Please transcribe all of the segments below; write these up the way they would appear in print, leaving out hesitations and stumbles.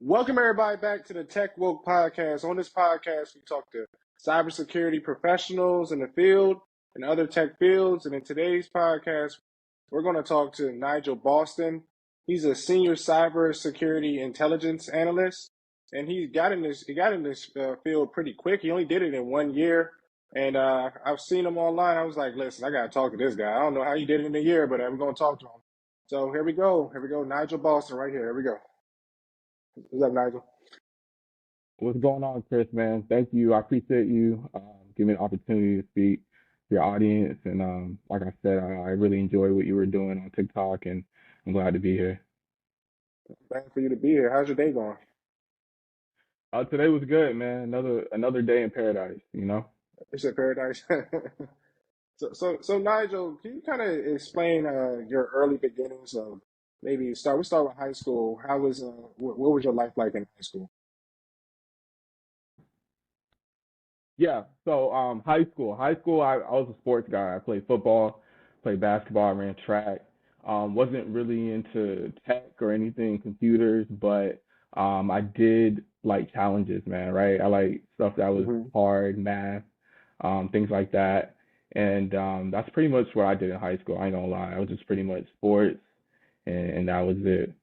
Welcome everybody back to the Tech Woke podcast. On this podcast, we talk to cybersecurity professionals in the field and other tech fields. And in today's podcast, we're going to talk to Nigel Boston. He's a senior cybersecurity intelligence analyst, and he got in this field pretty quick. He only did it in 1 year, and I've seen him online. I was like, listen, I got to talk to this guy. I don't know how you did it in a year, but I'm going to talk to him. So here we go. Here we go. Nigel Boston, right here. Here we go. What's up, Nigel? What's going on, Chris, man? Thank you. I appreciate you giving me the opportunity to speak to your audience. And like I said, I really enjoy what you were doing on TikTok, and I'm glad to be here. Glad for you to be here. How's your day going? Today was good, man. Another day in paradise. It's a paradise. So Nigel, can you kind of explain your early beginnings of maybe start? We start with high school. How was what was your life like in high school? Yeah. So high school, I was a sports guy. I played football, played basketball, I ran track. Wasn't really into tech or anything computers, but I did like challenges, man. Right? I like stuff that was Hmm. hard, math, things like that. And that's pretty much what I did in high school. I ain't gonna lie. I was just pretty much sports, and that was it.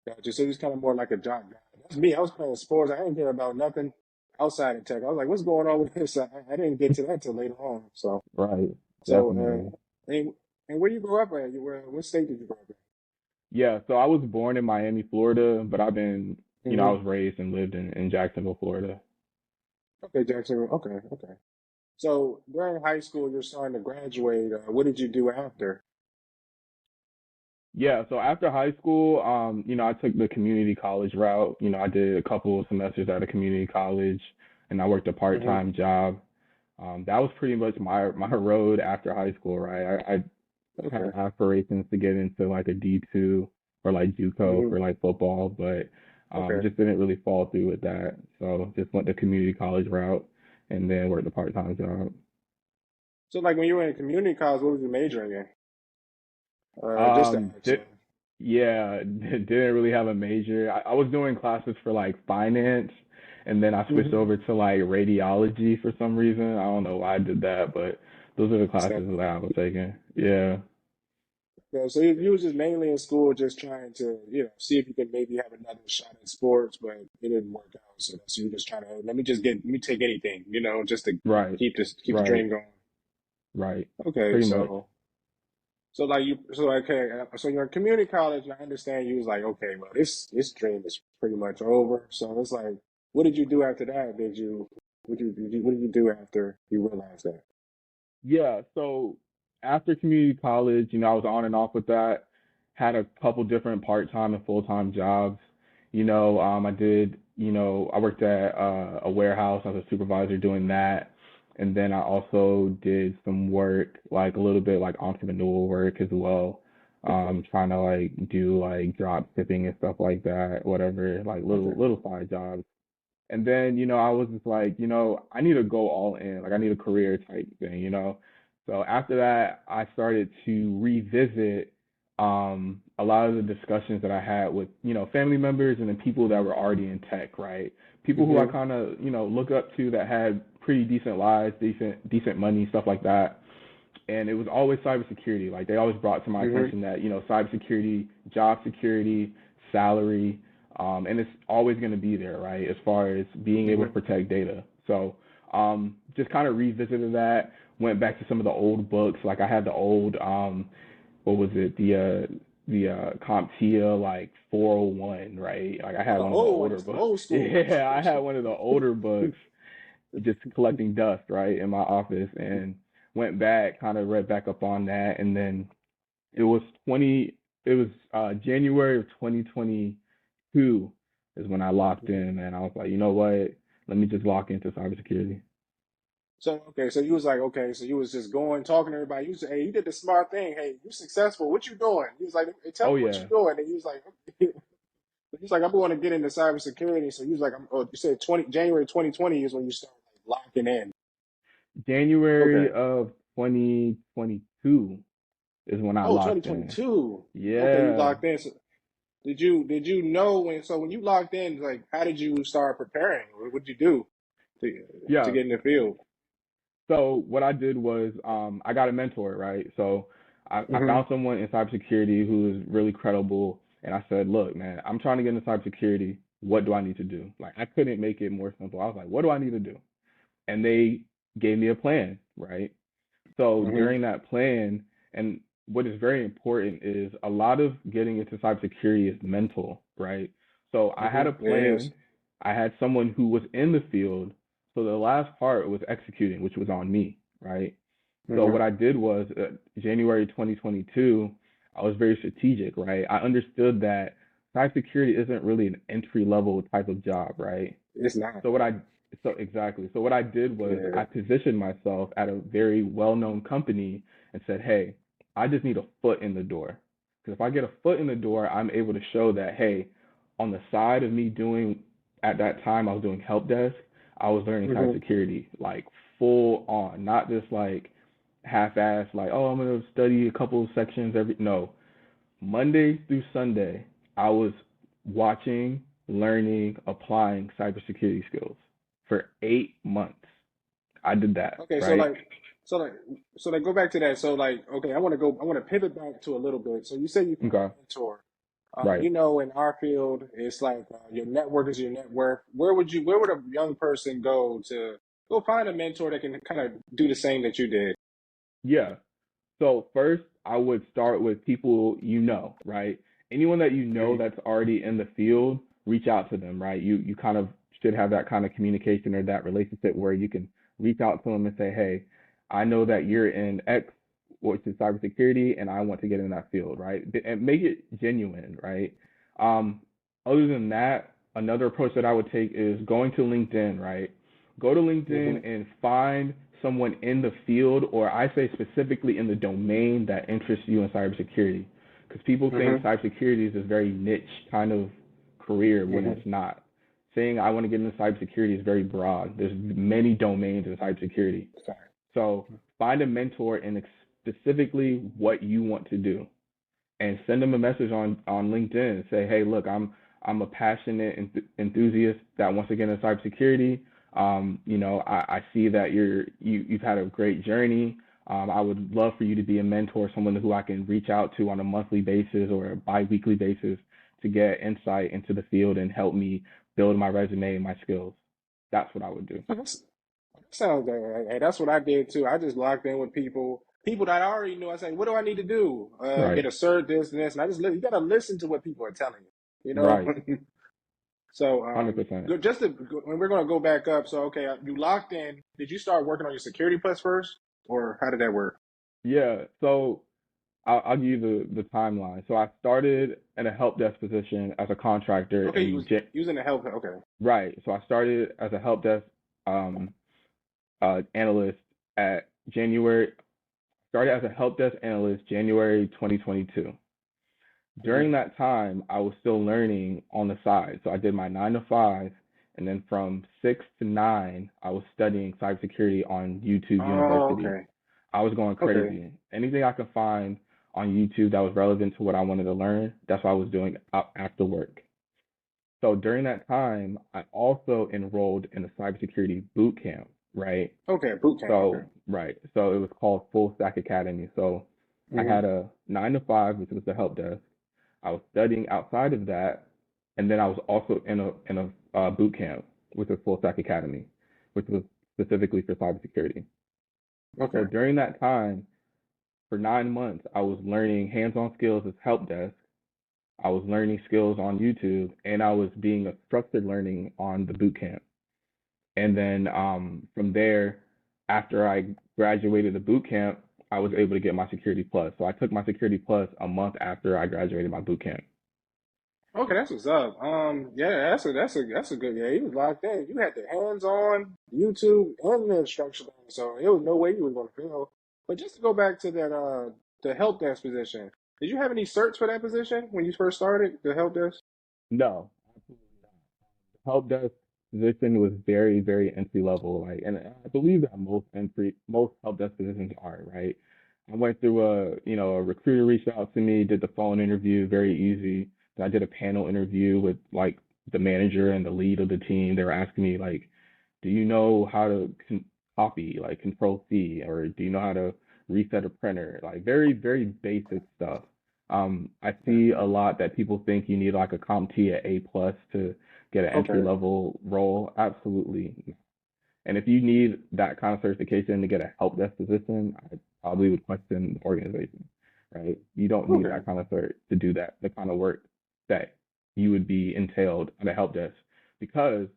Gotcha. So you was kind of more like a jock guy. That's me. I was playing sports. I didn't care about nothing outside of tech. I was like, what's going on with this? I didn't get to that till later on. So Right. so Definitely. and where you grew up at? You were what state did you grow up Yeah, so I was born in Miami, Florida, but I in? was raised and lived in Jacksonville, Florida. Okay, Jackson. Okay, okay. So during high school, you're starting to graduate. What did you do after? Yeah, so after high school, I took the community college route. I did a couple of semesters at a community college, and I worked a Hmm. part-time job. That was pretty much my road after high school, right? I had Okay. aspirations to get into like a D2 or like JUCO Hmm. for like football, but Okay. just didn't really fall through with that. So just went the community college route and then worked a part-time job. So, like when you were in community college, what was you majoring in? Just to Um, ask. di Yeah, didn't really have a major. I was doing classes for like finance, and then I switched Hmm. over to like radiology for some reason. I don't know why I did that, but those are the classes that I was taking. Yeah. Yeah, so you was just mainly in school, just trying to, see if you could maybe have another shot at sports, but it didn't work out. So you're just trying to, let me take anything, just to Right. keep the Right. dream going. Right. Okay, Pretty much. so you're in community college, and I understand you was like, okay, well, this dream is pretty much over. So it's like, what did you do after that? What did you do after you realized that? Yeah, so after community college, I was on and off with that. Had a couple different part-time and full-time jobs. I worked at a warehouse. I was a supervisor doing that. And then I also did some work, like a little bit like entrepreneurial work as well. Okay, Trying to like do like drop shipping and stuff like that, whatever, like little okay, little side jobs. And then, I was just like, I need to go all in. Like I need a career type thing. So after that, I started to revisit a lot of the discussions that I had with, family members and then people that were already in tech, right? People who I hmm, kind of, look up to that had pretty decent lives, decent money, stuff like that. And it was always cybersecurity. Like they always brought to my hmm, attention that cybersecurity, job security, salary, and it's always going to be there, right? As far as being able to hmm. protect data. So just kind of revisited that. Went back to some of the old books. Like I had the old what was it? The CompTIA like 401, right? Like I Oh, had the one of the old one. older That's the books. old school ones. Yeah, I had one of the older books just collecting dust, right, in my office, and went back, kind of read back up on that, and then it was 20, it was January of 2022 is when I locked in, and I was like, you know what, let me just lock into cybersecurity. So okay, so you was like, okay, so you was just going, talking to everybody. You said, hey, you did the smart thing. Hey, you successful. What you doing? He was like, hey, tell Oh me what you yeah, doing. And he was like, he was like, I'm going to get into cybersecurity. So he was like, oh, you said January 2020 is when you started like locking in. January Okay. of 2022 is when I Oh, locked in. 2022. Okay, you Yeah, locked in. did you know when you logged in, like how did you start preparing? What did you do to Yeah. get in the field? So what I did was I got a mentor, right? So I Hmm. found someone in cybersecurity who is really credible, and I said, look, man, I'm trying to get into cybersecurity. What do I need to do? Like I couldn't make it more simple. I was like, what do I need to do? And they gave me a plan, right? So Hmm. during that plan, and what is very important is a lot of getting into cybersecurity is mental, right? So I had Hmm. a It is. plan. I had someone who was in the field. So the last part was executing, which was on me, right? So what Hmm. I did was January 2022, I was very strategic, right? I understood that cybersecurity isn't really an entry level type of job, right? It's not. So what I so exactly. So what I did was Yeah. I positioned myself at a very well-known company and said, "Hey, I just need a foot in the door. Because if I get a foot in the door, I'm able to show that, hey, on the side of me doing at that time I was doing help desk, I was learning Hmm. cybersecurity like full on, not just like half-ass like, oh, I'm gonna study a couple of sections every no. Monday through Sunday, I was watching, learning, applying cybersecurity skills for 8 months. I did that, Okay, so right? like, so like, so like, go back to that. So like, okay, I want to pivot back to a little bit. So you say you found Okay, a mentor. right. In our field, it's like your network is your net worth. Where would a young person go to go find a mentor that can kind of do the same that you did? Yeah. So first, I would start with people you know, right? Anyone that you know Hmm. that's already in the field, reach out to them, right? You kind of should have that kind of communication or that relationship where you can reach out to them and say, hey, I know that you're in X, which is cybersecurity, and I want to get in that field, right? And make it genuine, right? Um, Other than that, another approach that I would take is going to LinkedIn, right? Go to Hmm. LinkedIn and find someone in the field, or I say specifically in the domain that interests you in cybersecurity. Because people think Hmm. cybersecurity is a very niche kind of career when Hmm. it's not. Saying I want to get into cybersecurity is very broad. There's many domains in cybersecurity. So find a mentor in specifically what you want to do and send them a message on LinkedIn and say, hey, look, I'm a passionate enthusiast that wants to get into cybersecurity. I see that you've had a great journey. I would love for you to be a mentor, someone who I can reach out to on a monthly basis or a biweekly basis to get insight into the field and help me build my resume and my skills. That's what I would do. That's, that sounds good. Hey, that's what I did too. I just locked in with people that I already knew. I say, what do I need to do? Get Right. a cert, this and this, and you got to listen to what people are telling you. You know. Right. So, 100%. when we're going to go back up. So, okay, you locked in. Did you start working on your security plus first, or how did that work? Yeah. So I'll give you the timeline. So I started at a help desk position as a contractor Okay, you in was using the help. Okay. right. So I started as a help desk um, analyst at January. Started as a help desk analyst January 2022. Hmm. During that time, I was still learning on the side. So I did my 9 to 5, and then from 6 to 9, I was studying cybersecurity on YouTube Oh, University. okay. I was going Okay. crazy. Anything I could find on YouTube that was relevant to what I wanted to learn, that's what I was doing after work. So during that time, I also enrolled in a cybersecurity boot camp, right? Okay. Boot camp. Okay. Right. So it was called Full Stack Academy. So I Hmm. had a 9 to 5, which was the help desk. I was studying outside of that, and then I was also in a boot camp, which was Full Stack Academy, which was specifically for cybersecurity. So Okay. during that time, for 9 months, I was learning hands-on skills as help desk. I was learning skills on YouTube, and I was being a structured learning on the boot camp. And then from there, after I graduated the boot camp, I was able to get my Security Plus. So I took my Security Plus a month after I graduated my boot camp. Okay, that's what's up. Yeah, that's a good. Yeah, you was locked in. You had the hands-on YouTube and the instruction, so it was no way you was gonna fail. But just to go back to that, the help desk position. Did you have any certs for that position when you first started the help desk? No, help desk position was very, very entry level. Like, and I believe that most help desk positions are, right? I went through a recruiter reached out to me, did the phone interview, very easy. I did a panel interview with like the manager and the lead of the team. They were asking me like, do you know how to copy, like Control C, or do you know how to reset a printer? Like very, very basic stuff. I see a lot that people think you need like a CompT at A+ to get an entry Okay. level role. Absolutely. And if you need that kind of certification to get a help desk position, I probably would question the organization, right? You don't need Okay. that kind of cert to do that, the kind of work that you would be entailed at a help desk, because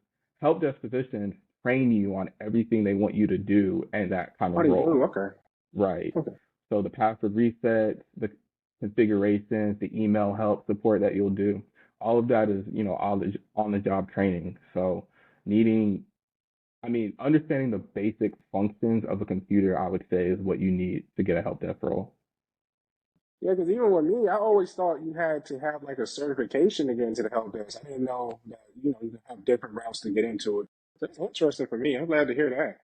help desk positions train you on everything they want you to do in that kind Oh, of they role, do. Okay. right? Okay. So the password resets, the configurations, the email help support that you'll do, all of that is, all on the job training. So needing understanding the basic functions of a computer, I would say, is what you need to get a help desk role. Yeah, because even with me, I always thought you had to have like a certification to get into the help desk. I didn't know that, you can have different routes to get into it. That's interesting for me. I'm glad to hear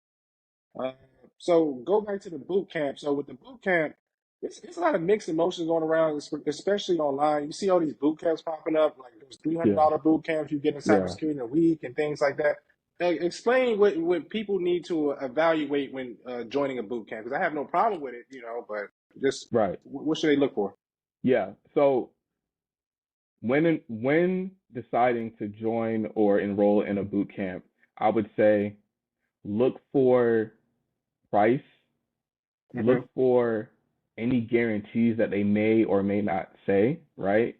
that. So go back to the boot camp. So with the boot camp, it's a lot of mixed emotions going around, especially online. You see all these boot camps popping up, like those Yeah, $300 boot camps you get in yeah, cybersecurity in a week and things like that. Explain what people need to evaluate when joining a boot camp, because I have no problem with it, but just right. what should they look for? Yeah. So when deciding to join or enroll in a boot camp, I would say look for price, Hmm. look for any guarantees that they may or may not say, right?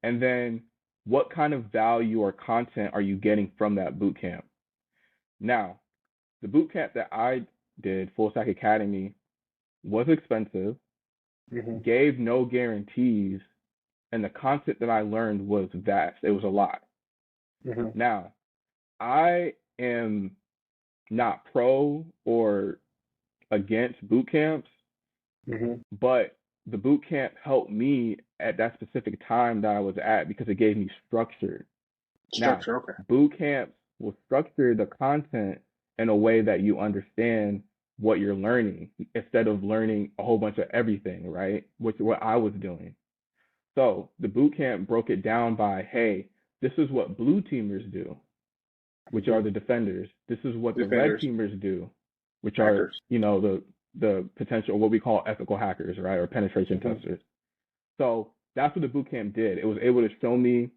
And then what kind of value or content are you getting from that boot camp? Now, the boot camp that I did, Full Stack Academy, was expensive, Hmm. gave no guarantees, and the content that I learned was vast. It was a lot. Hmm. Now, I am not pro or against boot camps, Hmm. but the boot camp helped me at that specific time that I was at because it gave me structure. Now, Structure, okay. boot camps will structure the content in a way that you understand what you're learning instead of learning a whole bunch of everything, right? Which is what I was doing. So the boot camp broke it down by, hey, this is what blue teamers do, which Hmm. are the defenders. This is what the red Defenders, teamers do, which are, hackers. the potential, what we call ethical hackers, right? Or penetration Hmm. testers. So that's what the boot camp did. It was able to show me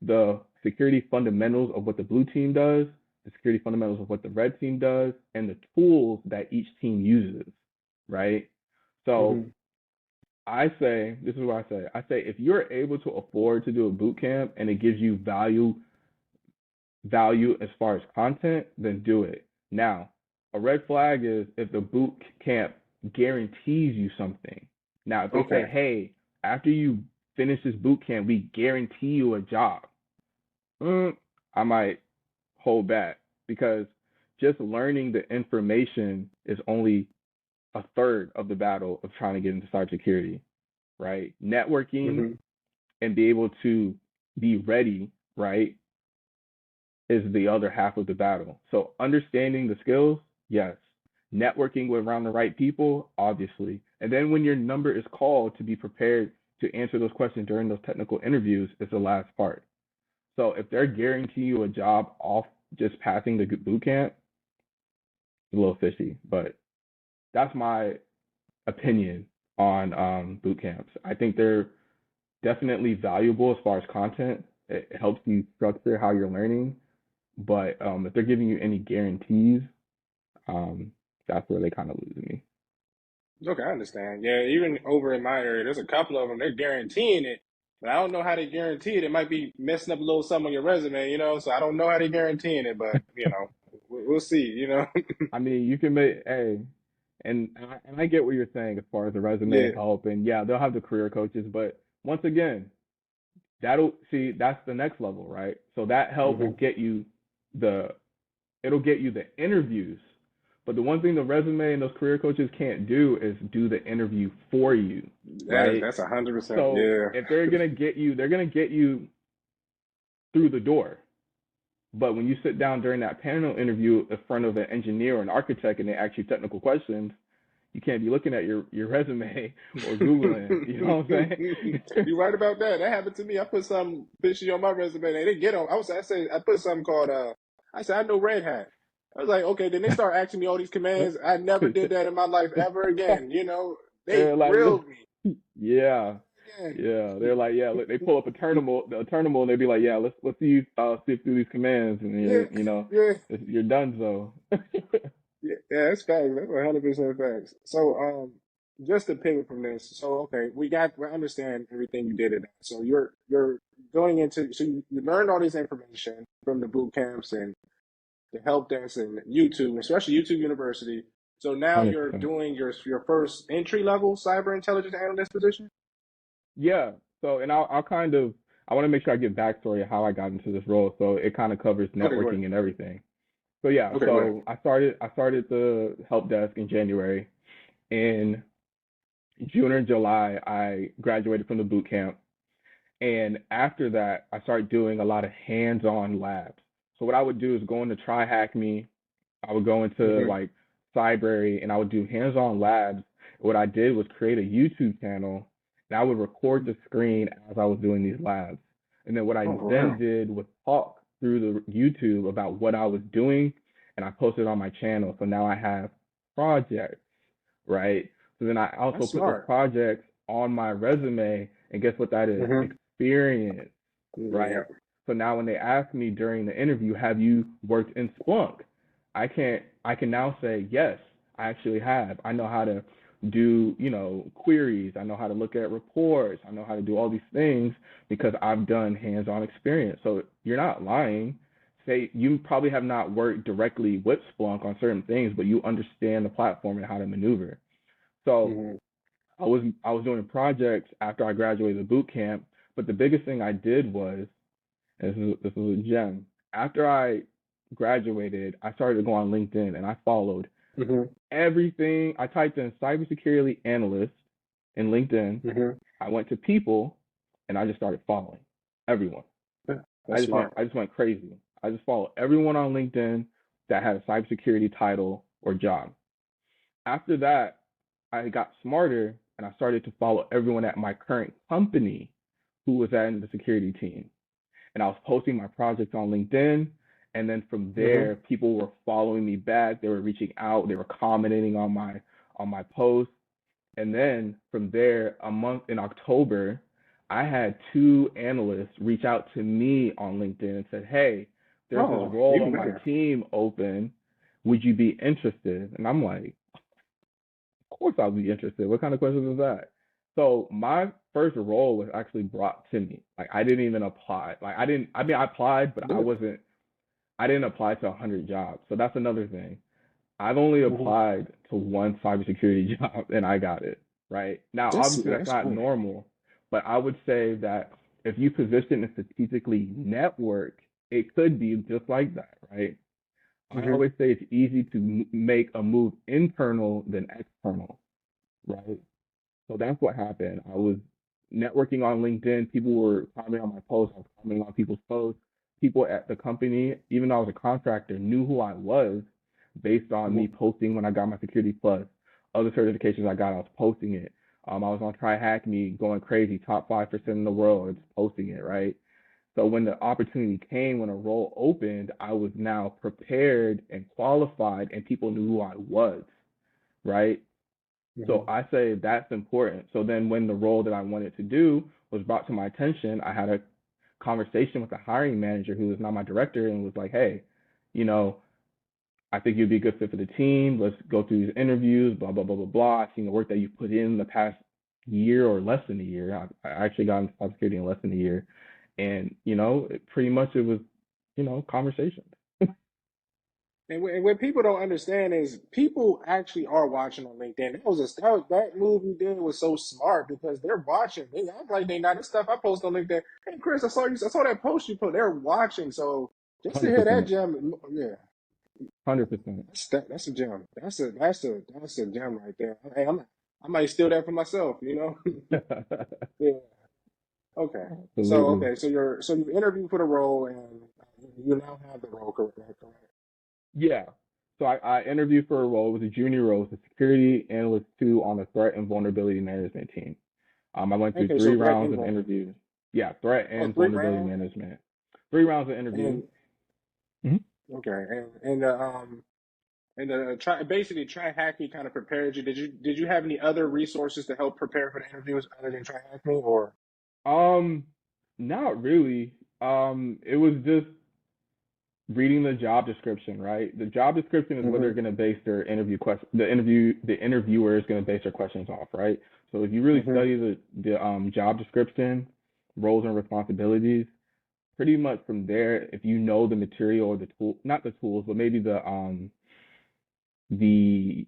the security fundamentals of what the blue team does, the security fundamentals of what the red team does, and the tools that each team uses, right? So Hmm. I say, this is what I say. I say if you're able to afford to do a boot camp and it gives you value as far as content, then do it. Now, a red flag is if the boot camp guarantees you something. Now, if they say, Okay. hey, after you finish this boot camp, we guarantee you a job, I might hold back because just learning the information is only a third of the battle of trying to get into cybersecurity, right? Networking Hmm. and be able to be ready, right, is the other half of the battle. So understanding the skills, yes. Networking with around the right people, obviously. And then when your number is called, to be prepared to answer those questions during those technical interviews is the last part. So if they're guaranteeing you a job off just passing the boot camp, it's a little fishy. But that's my opinion on boot camps. I think they're definitely valuable as far as content. It helps you structure how you're learning. But if they're giving you any guarantees, um, that's where they kind of lose me. Okay, I understand. Yeah, even over in my area, there's a couple of them. They're guaranteeing it, but I don't know how they guarantee it. It might be messing up a little something on your resume. So I don't know how they're guaranteeing it, but we'll see. You can make, hey, and I get what you're saying as far as the resume Yeah. help, and yeah, they'll have the career coaches, but once again, that'll see that's the next level, right? So that help will Hmm. get you the it'll get you the interviews. But the one thing the resume and those career coaches can't do is do the interview for you, right? That's 100%. So Yeah. if they're gonna get you, they're gonna get you through the door. But when you sit down during that panel interview in front of an engineer or an architect and they ask you technical questions, you can't be looking at your resume or Googling. You know what I'm saying? You're right about that. That happened to me. I put some fishy on my resume. They didn't get on. I put something called I said I know Red Hat. I was like, okay. Then they start asking me all these commands. I never did that in my life ever again. You know, they They're like, grilled me yeah, again. yeah. They're like, yeah. They pull up a terminal, and they be like, yeah, let's see you sift through these commands, and Yeah, yeah, you're done. So, yeah. That's facts. That's 100% facts. So, just to pivot from this. So, okay, we understand everything you did in that. So you're going into you learned all this information from the boot camps and the help desk and YouTube, especially YouTube University. So now you're 100%. doing your first entry level cyber intelligence analyst position. Yeah. So, and I'll kind of I want to make sure I give backstory of how I got into this role, so it kind of covers Okay, go ahead. networking and everything. So yeah, Okay, go ahead. so I started the help desk in January. In June or July, I graduated from the boot camp, and after that, I started doing a lot of hands-on labs. So what I would do is go into Try Hack Me. I would go into Hmm. like Cybrary, and I would do hands-on labs. What I did was create a YouTube channel, and I would record the screen as I was doing these labs. And then what I Oh, for then real? did was talk through the YouTube about what I was doing, and I posted on my channel. So now I have projects, right? So then I also That's put those smart. projects on my resume, and guess what that is? Hmm. Experience, Yeah. right? So now when they ask me during the interview, have you worked in Splunk? I can now say, yes, I actually have. I know how to do, queries. I know how to look at reports. I know how to do all these things because I've done hands-on experience. So you're not lying. Say you probably have not worked directly with Splunk on certain things, but you understand the platform and how to maneuver. So Hmm. I was doing projects after I graduated the boot camp, but the biggest thing I did was, and this is a gem. After I graduated, I started to go on LinkedIn and I followed Hmm. everything. I typed in cybersecurity analyst in LinkedIn. Hmm. I went to people and I just started following everyone. I That's just went smart. I just went crazy. I just followed everyone on LinkedIn that had a cybersecurity title or job. After that, I got smarter and I started to follow everyone at my current company who was in the security team. And I was posting my projects on LinkedIn. And then from Hmm. there, people were following me back. They were reaching out. They were commenting on my posts. And then from there, a month in October, I had two analysts reach out to me on LinkedIn and said, "Hey, there's this Oh, role even on my better. team open. Would you be interested?" And I'm like, "Of course I'll be interested. What kind of question is that?" So my first role was actually brought to me. Like I didn't even apply. Like I applied, but Yeah. I didn't apply to 100 jobs. So that's another thing. I've only Hmm. applied to one cybersecurity job and I got it, right? Now, obviously that's That's not smart. normal, but I would say that if you position it strategically network, it could be just like that, right? I Hmm. always say it's easy to make a move internal than external, right? So that's what happened. I was networking on LinkedIn. People were commenting on my posts. I was commenting on people's posts. People at the company, even though I was a contractor, knew who I was based on me Hmm. posting when I got my Security Plus. Other certifications I got, I was posting it. I was on Try Hack Me, going crazy, top 5% in the world, just posting it, right? So when the opportunity came, when a role opened, I was now prepared and qualified, and people knew who I was, right? So Hmm. I say that's important. So then when the role that I wanted to do was brought to my attention, I had a conversation with the hiring manager who is now my director and was like, "Hey, you know, I think you'd be a good fit for the team. Let's go through these interviews, blah, blah, blah, blah, blah. I've seen the work that you've put in the past year or less than a year. I actually got into cybersecurity in less than a year. And, pretty much it was, conversation. And what people don't understand is people actually are watching on LinkedIn. That move you did was so smart because they're watching. They act like they not. This stuff I post on LinkedIn. Hey Chris, I saw that post you put. They're watching. So just to hear that 100%. gem, yeah, 100%. that's a gem. That's a gem right there. Hey, I might steal that for myself. Yeah. Okay. Absolutely. So you interviewed for the role and you now have the role, correct? Correct. Yeah. So I interviewed for a role. It was a junior role. It was a security analyst 2 on the threat and vulnerability management team. I went through Okay, so three threat rounds of involved. interviews. Yeah, threat Oh, and three vulnerability rounds. management. 3 rounds of interviews. And Mhm. okay, try basically try hack me kind of prepared you. Did you have any other resources to help prepare for the interviews other than try hack me or? Um, Not really. It was just reading the job description, right? The job description is what they're Hmm. going to base their interview question. The interviewer is going to base their questions off, right? So if you really Hmm. study the job description, roles and responsibilities, pretty much from there, if you know the material or the tool, not the tools, but maybe the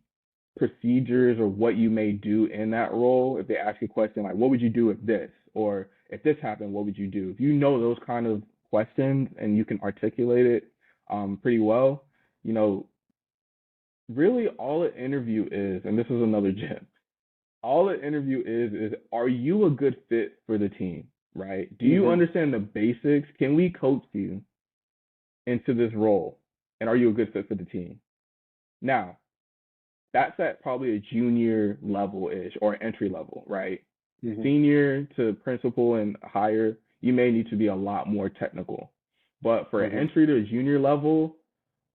procedures or what you may do in that role. If they ask you a question like, "What would you do if this?" or "If this happened, what would you do?" If you know those kind of questions and you can articulate it pretty well, you know, really all an interview is, and this is another gem. All an interview is are you a good fit for the team, right? Do you Hmm. understand the basics? Can we coach you into this role? And are you a good fit for the team? Now, that's at probably a junior level ish or entry level, right? Hmm. Senior to principal and higher, you may need to be a lot more technical. But for an Hmm. entry to a junior level,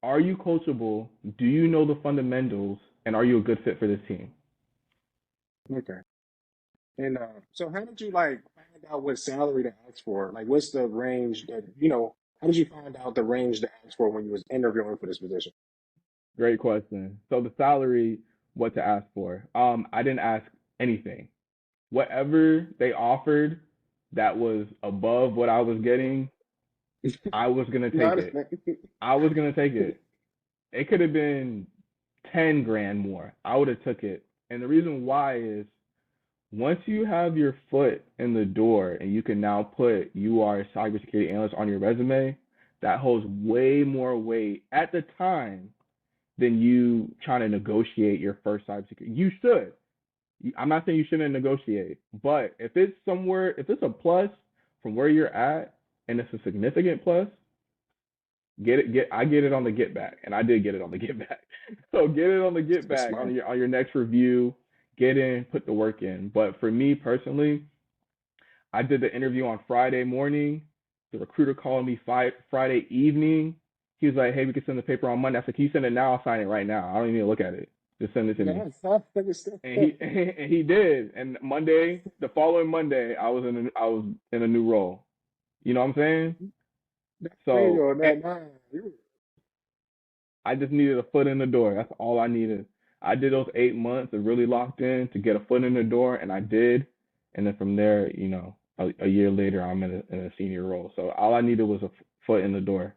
are you coachable? Do you know the fundamentals? And are you a good fit for this team? Okay. And so how did you like find out what salary to ask for? Like what's the range that, how did you find out the range to ask for when you was interviewing for this position? Great question. So the salary, what to ask for? I didn't ask anything. Whatever they offered that was above what I was getting, I was gonna No, I take it. understand. I was gonna take it. It could have been 10 grand more. I would have took it. And the reason why is once you have your foot in the door and you can now put you are a cybersecurity analyst on your resume, that holds way more weight at the time than you trying to negotiate your first cybersecurity. You should. I'm not saying you shouldn't negotiate, but if it's somewhere, if it's a plus from where you're at and it's a significant plus, I get it on the get back, and I did get it on the get back. So get it on the get That's back smart. on your next review. Get in, put the work in. But for me personally, I did the interview on Friday morning. The recruiter called me Friday evening. He was like, "Hey, we can send the paper on Monday." I said, "Can you send it now? I'll sign it right now. I don't even need to look at it. Just send it to me." Yeah, I understand. And he and he did. And Monday, the following Monday, I was in a new role. You know what I'm saying? There you So go. eh, You- I just needed a foot in the door. That's all I needed. I did those 8 months of really locked in to get a foot in the door, and I did. And then from there, a year later, I'm in a senior role. So all I needed was a foot in the door.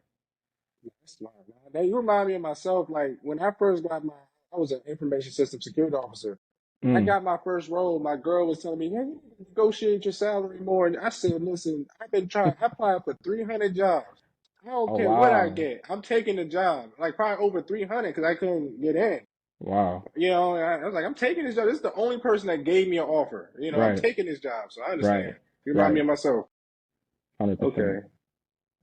That's smart, man. Now you remind me of myself. Like when I first I was an information system security officer. When I Mm. got my first role, my girl was telling me, "Hey, you need to negotiate your salary more." And I said, "Listen, I've been trying. I applied for 300 jobs. I don't Oh care what I wow, get. I'm taking the job. Like probably over 300 because I couldn't get in. wow, And I was like, I'm taking this job. This is the only person that gave me an offer. I'm right, taking this job. So I understand. right, You remind me right, of myself. 100%, Okay.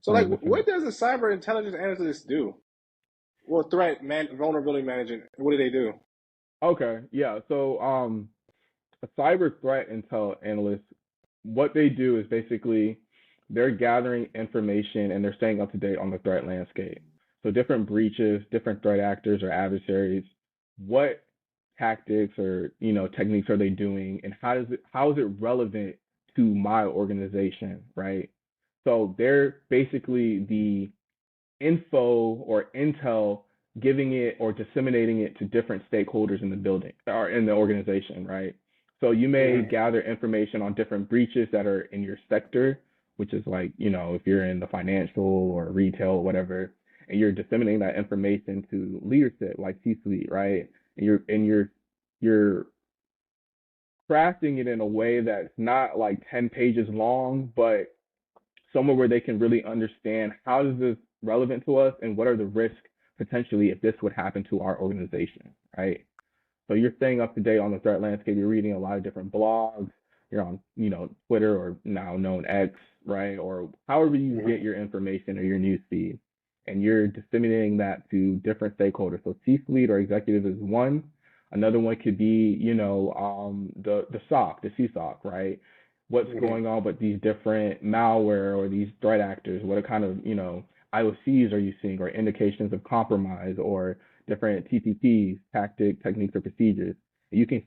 So like, 100%. what does a cyber intelligence analyst do? Well, vulnerability management. What do they do? Okay, yeah. So a cyber threat intel analyst, what they do is basically they're gathering information and they're staying up to date on the threat landscape. So different breaches, different threat actors or adversaries, what tactics or techniques are they doing, and how is it relevant to my organization, right? So they're basically the info or intel, giving it or disseminating it to different stakeholders in the building or in the organization, right? So you may Hmm. gather information on different breaches that are in your sector, which is like, if you're in the financial or retail or whatever, and you're disseminating that information to leadership like C-suite, right? And you're crafting it in a way that's not like 10 pages long, but somewhere where they can really understand how is this relevant to us and what are the risks potentially if this would happen to our organization, right? So you're staying up to date on the threat landscape. You're reading a lot of different blogs. You're on, Twitter or now known X, right? Or however you get Hmm. your information or your news feed. and you're disseminating that to different stakeholders. So C-suite or executive is one. Another one could be, the SOC, the CSOC, right? What's Mm-hmm. going on with these different malware or these threat actors? What kind of, IOCs are you seeing, or indications of compromise, or different TPPs, techniques, or procedures? You can,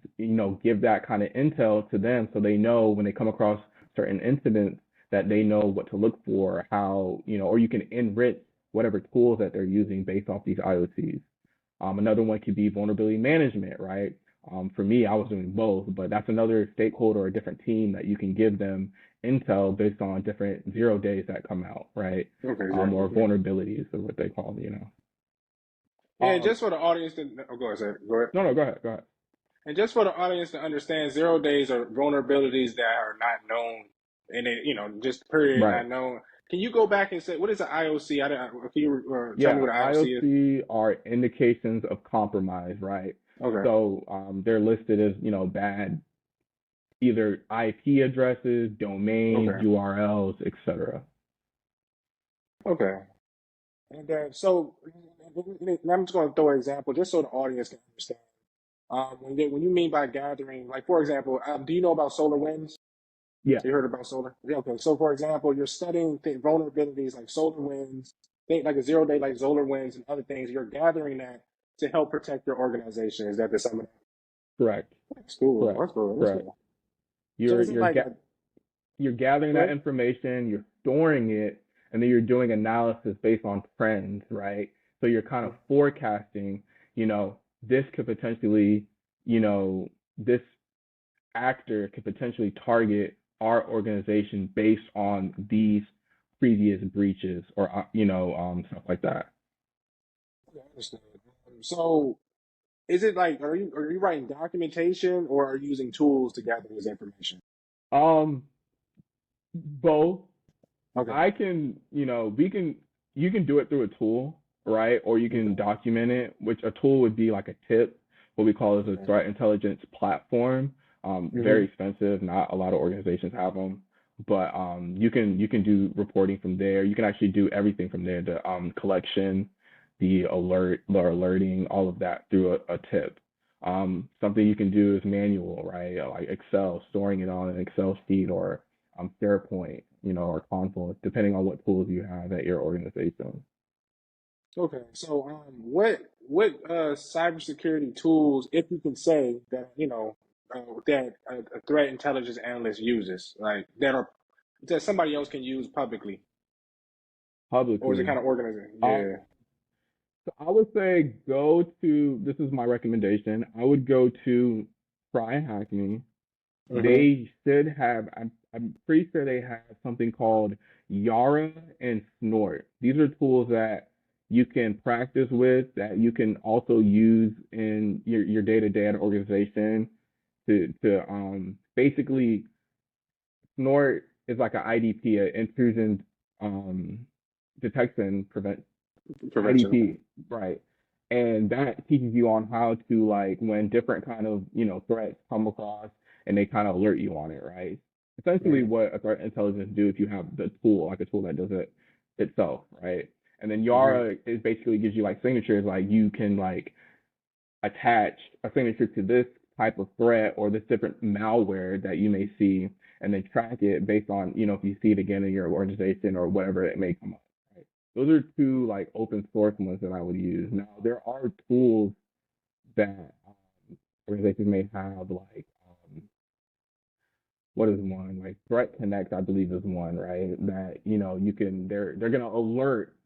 give that kind of intel to them so they know when they come across certain incidents that they know what to look for, how, or you can enrich whatever tools that they're using based off these IOCs. Another one could be vulnerability management, right? For me, I was doing both, but that's another stakeholder or a different team that you can give them intel based on different 0 days that come out, right? Okay, Or exactly. vulnerabilities is what they call them. Yeah, and Um, just for the audience to go ahead, sir. Go ahead. no, no, go ahead, go ahead. And just for the audience to understand, 0 days are vulnerabilities that are not known, and they, just period Right. not known. Can you go back and say what is an IOC? Can you tell me Yeah, what an IOC is? IOC are indications of compromise, right? Okay, So they're listed as, bad either IP addresses, domains, okay, URLs, etc. okay. And so I'm just going to throw an example just so the audience can understand. When you mean by gathering, like for example, do you know about solar winds? Yeah, You heard about solar? Yeah, okay. So, for example, you're studying vulnerabilities like solar winds, think like a 0 day like solar winds and other things. You're gathering that to help protect your organization. Is that the sum of that? correct, That's cool. correct, That's cool. That's correct. cool. So, You're is it you're like ga- a you're gathering that good? information, you're storing it, and then you're doing analysis based on trends, right? So you're kind of forecasting, this could potentially, this actor could potentially target our organization based on these previous breaches or stuff like that. Okay, I understand. So, is it like are you writing documentation or are you using tools to gather this information? Um, both. Okay. I can, you can do it through a tool, right? Or you can Okay. document it, which a tool would be like a tip, what we call as a Okay. threat intelligence platform. Very Mm-hmm. expensive. Not a lot of organizations have them, but you can do reporting from there. You can actually do everything from there. The collection, the alerting, all of that through a tip. Something you can do is manual, right? Like Excel, storing it on an Excel sheet or SharePoint, or Console, depending on what tools you have at your organization. Okay, so what cybersecurity tools, if you can say that that a threat intelligence analyst uses, like that somebody else can use publicly, or is it Publicly. kind of organizing? Um, Yeah. so I would say go to, this is my recommendation. I would go to Try Hackney. Mm-hmm. They should have, I'm pretty sure they have something called Yara and Snort. These are tools that you can practice with, that you can also use in your day-to-day at an organization to basically Snort is like an IDP, an intrusion detection prevent Prevention. Okay. IDP, right? And that teaches you on how to, like, when different kind of threats come across, and they kind of alert you on it, right? Essentially, Mm-hmm. what a threat intelligence do if you have the tool, like a tool that does it itself, right? And then Mm-hmm. Yara is basically gives you like signatures, like you can like attach a signature to this type of threat or this different malware that you may see, and then track it based on, if you see it again in your organization or whatever it may come up. Right? Those are two like open source ones that I would use. Now there are tools that organizations may have, like what is one, like Threat Connect, I believe is one, right? That you can, they're gonna alert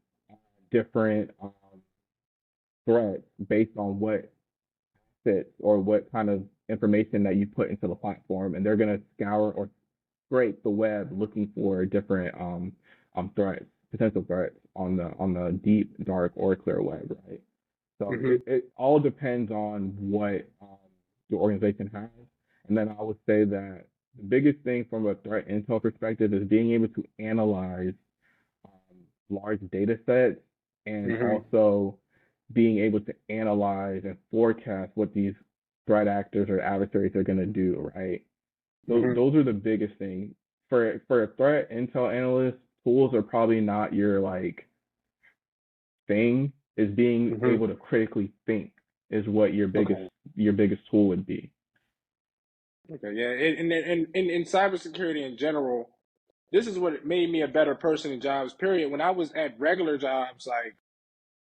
different threats based on what fits or what kind of information that you put into the platform, and they're going to scour or scrape the web looking for different threats, potential threats on the deep, dark, or clear web, right? So Mm-hmm. it all depends on what your organization has, and then I would say that the biggest thing from a threat intel perspective is being able to analyze large data sets, and Mm-hmm. also being able to analyze and forecast what these threat actors or adversaries are going to do, right? Those, Mm-hmm. those are the biggest thing. For a threat intel analyst, tools are probably not your like thing is being Mm-hmm. able to critically think is what Okay. your biggest tool would be. Okay. Yeah. And in cybersecurity in general, this is what made me a better person in jobs. Period. When I was at regular jobs, like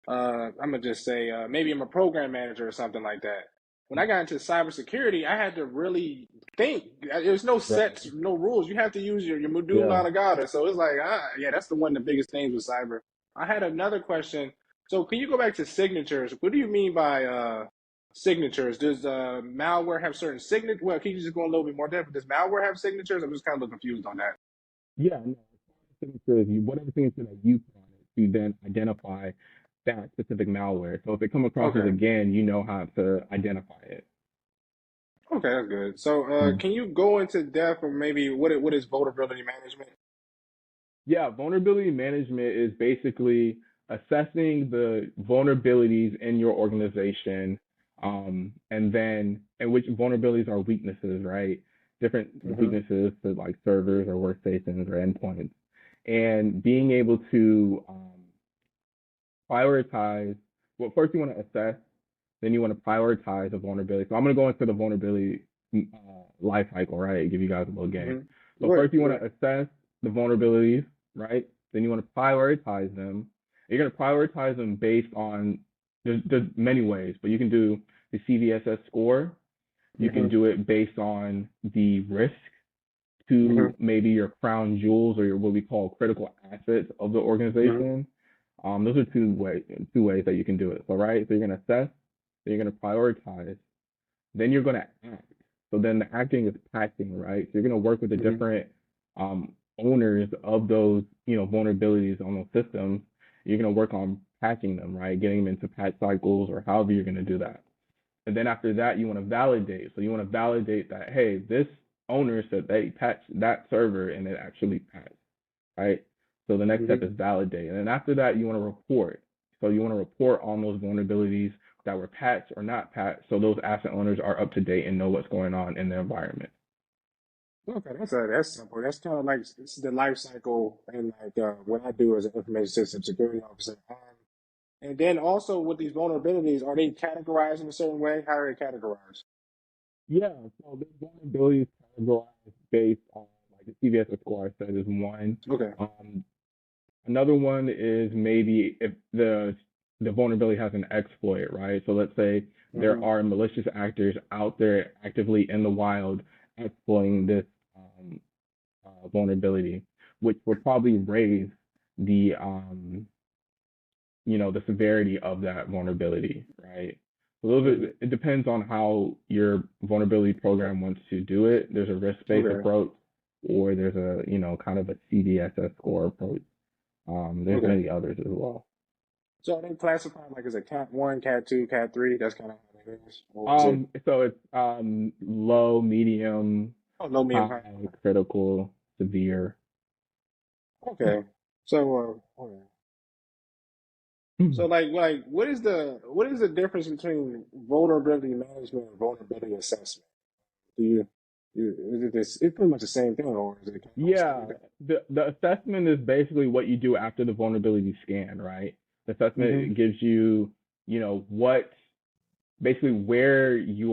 I'm gonna just say maybe I'm a program manager or something like that. When I got into cybersecurity, I had to really think. There's no Right. sets, no rules. You have to use your medulla Yeah. oblongata. So it's like, yeah, that's the one of the biggest things with cyber. I had another question. So can you go back to signatures? What do you mean by signatures? Does malware have certain signatures? Well, can you just go a little bit more depth? Does malware have signatures? I'm just kind of confused on that. Yeah, no, signature is you whatever signature that you put on it to then identify that specific malware. So if it come across as Okay. again, you know how to identify it. Okay, that's good. So, Mm. can you go into depth or maybe what is vulnerability management? Yeah, vulnerability management is basically assessing the vulnerabilities in your organization, and which vulnerabilities are weaknesses, right? Different Mm-hmm. weaknesses to like servers or workstations or endpoints, and being able to prioritize. Well, first you want to assess, then you want to prioritize a vulnerability. So I'm going to go into the vulnerability life cycle, right? Give you guys a little game. Mm-hmm. So Go ahead. first you Go want ahead. to assess the vulnerabilities, right? Then you want to prioritize them. You're going to prioritize them based on there's many ways, but you can do the CVSS score. You can Mm-hmm. do it based on the risk Mm-hmm. to maybe your crown jewels or your what we call critical assets of the Mm-hmm. organization. Those are two ways that you can do it. So right, so you're gonna assess, then you're gonna prioritize, then you're gonna act. So then the acting is patching, right? So you're gonna work with the Mm-hmm. different owners of those vulnerabilities on those systems. You're gonna work on patching them, right? Getting them into patch cycles or however you're gonna do that. And then after that, you want to validate. So you want to validate that, hey, this owner said they patched that server and it actually patched, right? So the next step Mm-hmm. is validate. And then after that, you want to report. So you want to report on those vulnerabilities that were patched or not patched. So those asset owners are up to date and know what's going on in their environment. Okay, that's simple. That's kind of like this is the life cycle and like what I do as an information system security officer. And then also with these vulnerabilities, are they categorized in a certain way? How are they categorized? Yeah, so the vulnerabilities categorized based on like the CVS score I said is one. Okay. Um, Another one is maybe if the vulnerability has an exploit, right? So let's say there Mm-hmm. are malicious actors out there actively in the wild exploiting this vulnerability, which would probably raise the the severity of that vulnerability, right? So Mm-hmm. it depends on how your vulnerability program wants to do it. There's a risk-based Okay. approach, or there's a kind of a CDSS score approach. There's Okay. many others as well. So are they classified like as a cat one, cat two, cat three? That's kind of how it is. Or is it So it's low, medium, oh low, medium, high, high? Okay. critical, severe. Okay. So okay. So like what is the difference between vulnerability management and vulnerability assessment? Do you is it this it's pretty much the same thing or is it kind of Yeah, standard? the assessment is basically what you do after the vulnerability scan, right? The Mm-hmm. assessment gives you, what basically where you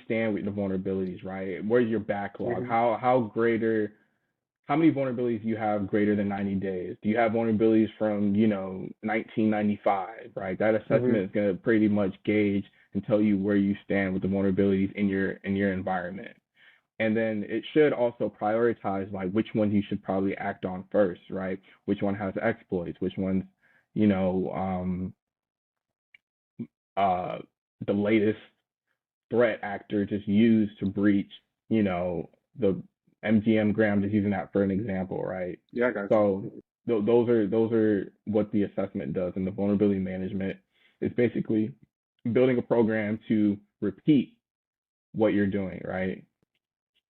stand with the vulnerabilities, right? Where's your backlog? Mm-hmm. How many vulnerabilities do you have greater than 90 days? Do you have vulnerabilities from, 1995, right? That Mm-hmm. assessment is going to pretty much gauge and tell you where you stand with the vulnerabilities in your environment. And then it should also prioritize like which ones you should probably act on first, right? Which one has exploits, which ones, you know, uh, the latest threat actor just used to breach, the MGM Graham, just using that for an example, right? Yeah, I got you. So those are what the assessment does, and the vulnerability management is basically building a program to repeat what you're doing, right?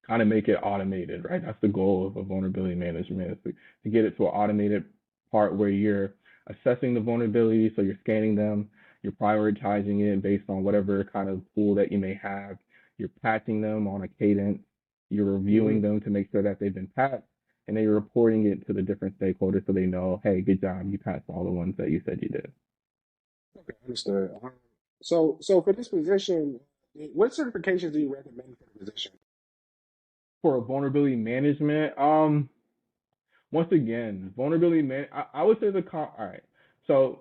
Kind of make it automated, right? That's the goal of a vulnerability management is to get it to an automated part where you're assessing the vulnerabilities, so you're scanning them, you're prioritizing it based on whatever kind of tool that you may have, you're patching them on a cadence, you're Mm-hmm. reviewing them to make sure that they've been patched, and then you're reporting it to the different stakeholders so they know, hey, good job, you passed all the ones that you said you did. Okay, understood. So for this position, what certifications do you recommend for the position? For vulnerability management, once again, I would say all right. So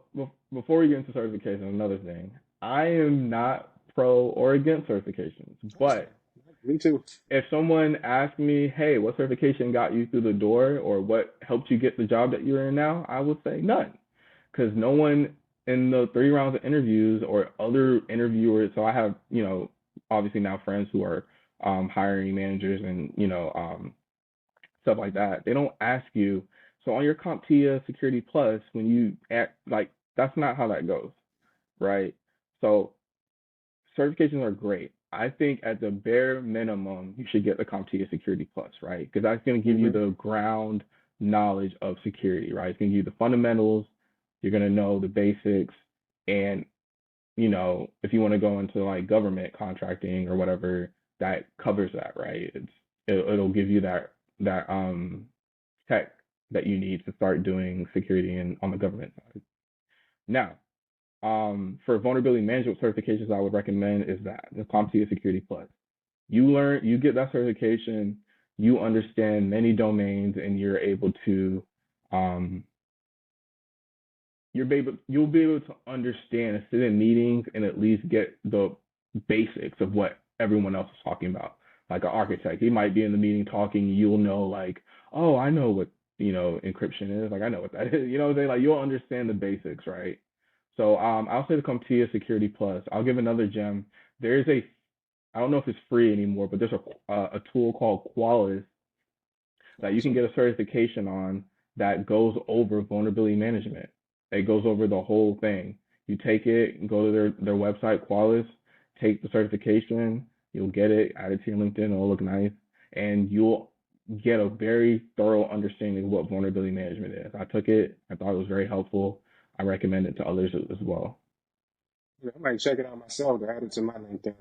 before we get into certification, another thing, I am not pro or against certifications, Understand. but Me too. if someone asks me, hey, what certification got you through the door or what helped you get the job that you're in now, I would say none. Because no one in the 3 rounds of interviews or other interviewers, so I have, obviously now friends who are hiring managers and, stuff like that. They don't ask you, so on your CompTIA Security Plus, when you act like, that's not how that goes, right? So certifications are great. I think at the bare minimum, you should get the CompTIA Security Plus, right? Because that's going to give you Hmm. the ground knowledge of security, right? It's going to give you the fundamentals. You're going to know the basics. And, if you want to go into like government contracting or whatever, that covers that, right? It'll give you that tech that you need to start doing security on the government side. Now, for vulnerability management certifications, I would recommend is that the CompTIA Security Plus. You get that certification, you understand many domains, and you're able to, um, you'll be able to understand and sit in meetings and at least get the basics of what everyone else is talking about. Like an architect, he might be in the meeting talking, you'll know like, oh, I know what encryption is. Like I know what that is. You know what I'm saying? Like you'll understand the basics, right? So I'll say the CompTIA Security Plus. I'll give another gem. There's I don't know if it's free anymore, but there's a tool called Qualys that you can Awesome. get a certification on that goes over vulnerability management. It goes over the whole thing. You take it, go to their website, Qualys, take the certification, you'll get it, add it to your LinkedIn, it'll look nice, and you'll get a very thorough understanding of what vulnerability management is. I took it, I thought it was very helpful. I recommend it to others as well. Yeah, I might check it out myself to add it to my LinkedIn.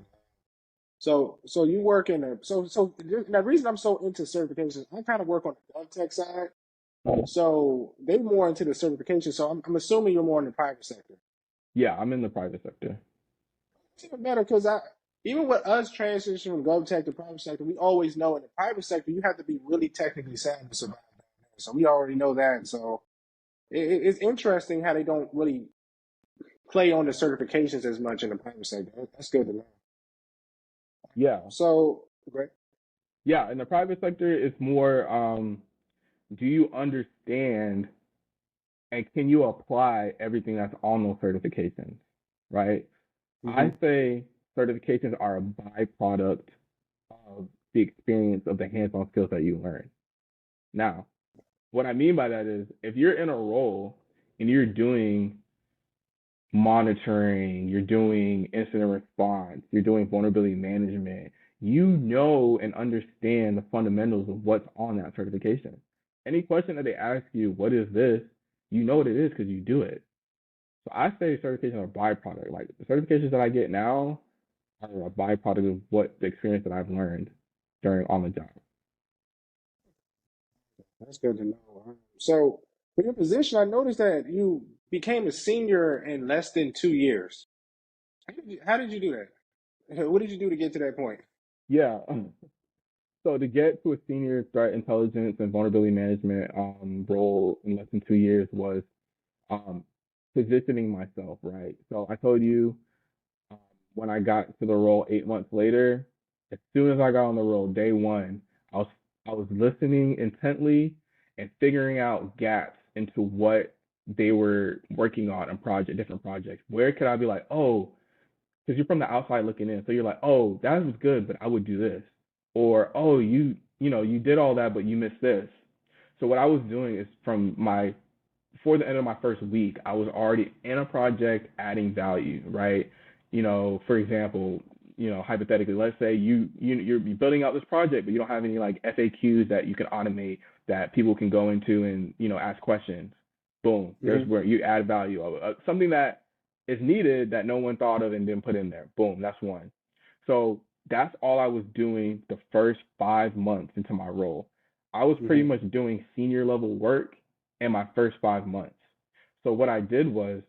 So you work in a now the reason I'm so into certifications, I kind of work on the gov tech side. So they more into the certification. So I'm assuming you're more in the private sector. Yeah, I'm in the private sector. It's even better because I even with us transitioning from gov tech to private sector, we always know in the private sector you have to be really technically savvy to survive down there. So we already know that. So it's interesting how they don't really play on the certifications as much in the private sector. That's good to know. Yeah. So great. Yeah, in the private sector, it's more do you understand and can you apply everything that's on those certifications, right? Hmm. I say certifications are a byproduct of the experience of the hands-on skills that you learn. Now, what I mean by that is if you're in a role and you're doing monitoring, you're doing incident response, you're doing vulnerability management, you know and understand the fundamentals of what's on that certification. Any question that they ask you, what is this? You know what it is because you do it. So I say certifications are a byproduct. Like the certifications that I get now are a byproduct of what the experience that I've learned during on the job. That's good to know. So for your position, I noticed that you became a senior in less than 2 years. How did you do that? What did you do to get to that point? Yeah. So to get to a senior threat intelligence and vulnerability management role in less than 2 years was um, positioning myself right. So I told you um, when I got to the role 8 months later, as soon as I got on the role, day one, I was I was listening intently and figuring out gaps into what they were working on different projects. Where could I be like, oh, because you're from the outside looking in, so you're like, oh, that was good, but I would do this, or oh, you did all that, but you missed this. So what I was doing is from my before the end of my first week, I was already in a project adding value, right? For example, hypothetically, let's say you're building out this project, but you don't have any like FAQs that you can automate that people can go into and ask questions. Boom, there's Hmm. where you add value of something that is needed that no one thought of and didn't put in there. Boom, that's one. So that's all I was doing the first 5 months into my role. I was pretty Mm-hmm. much doing senior level work in my first 5 months. So what I did was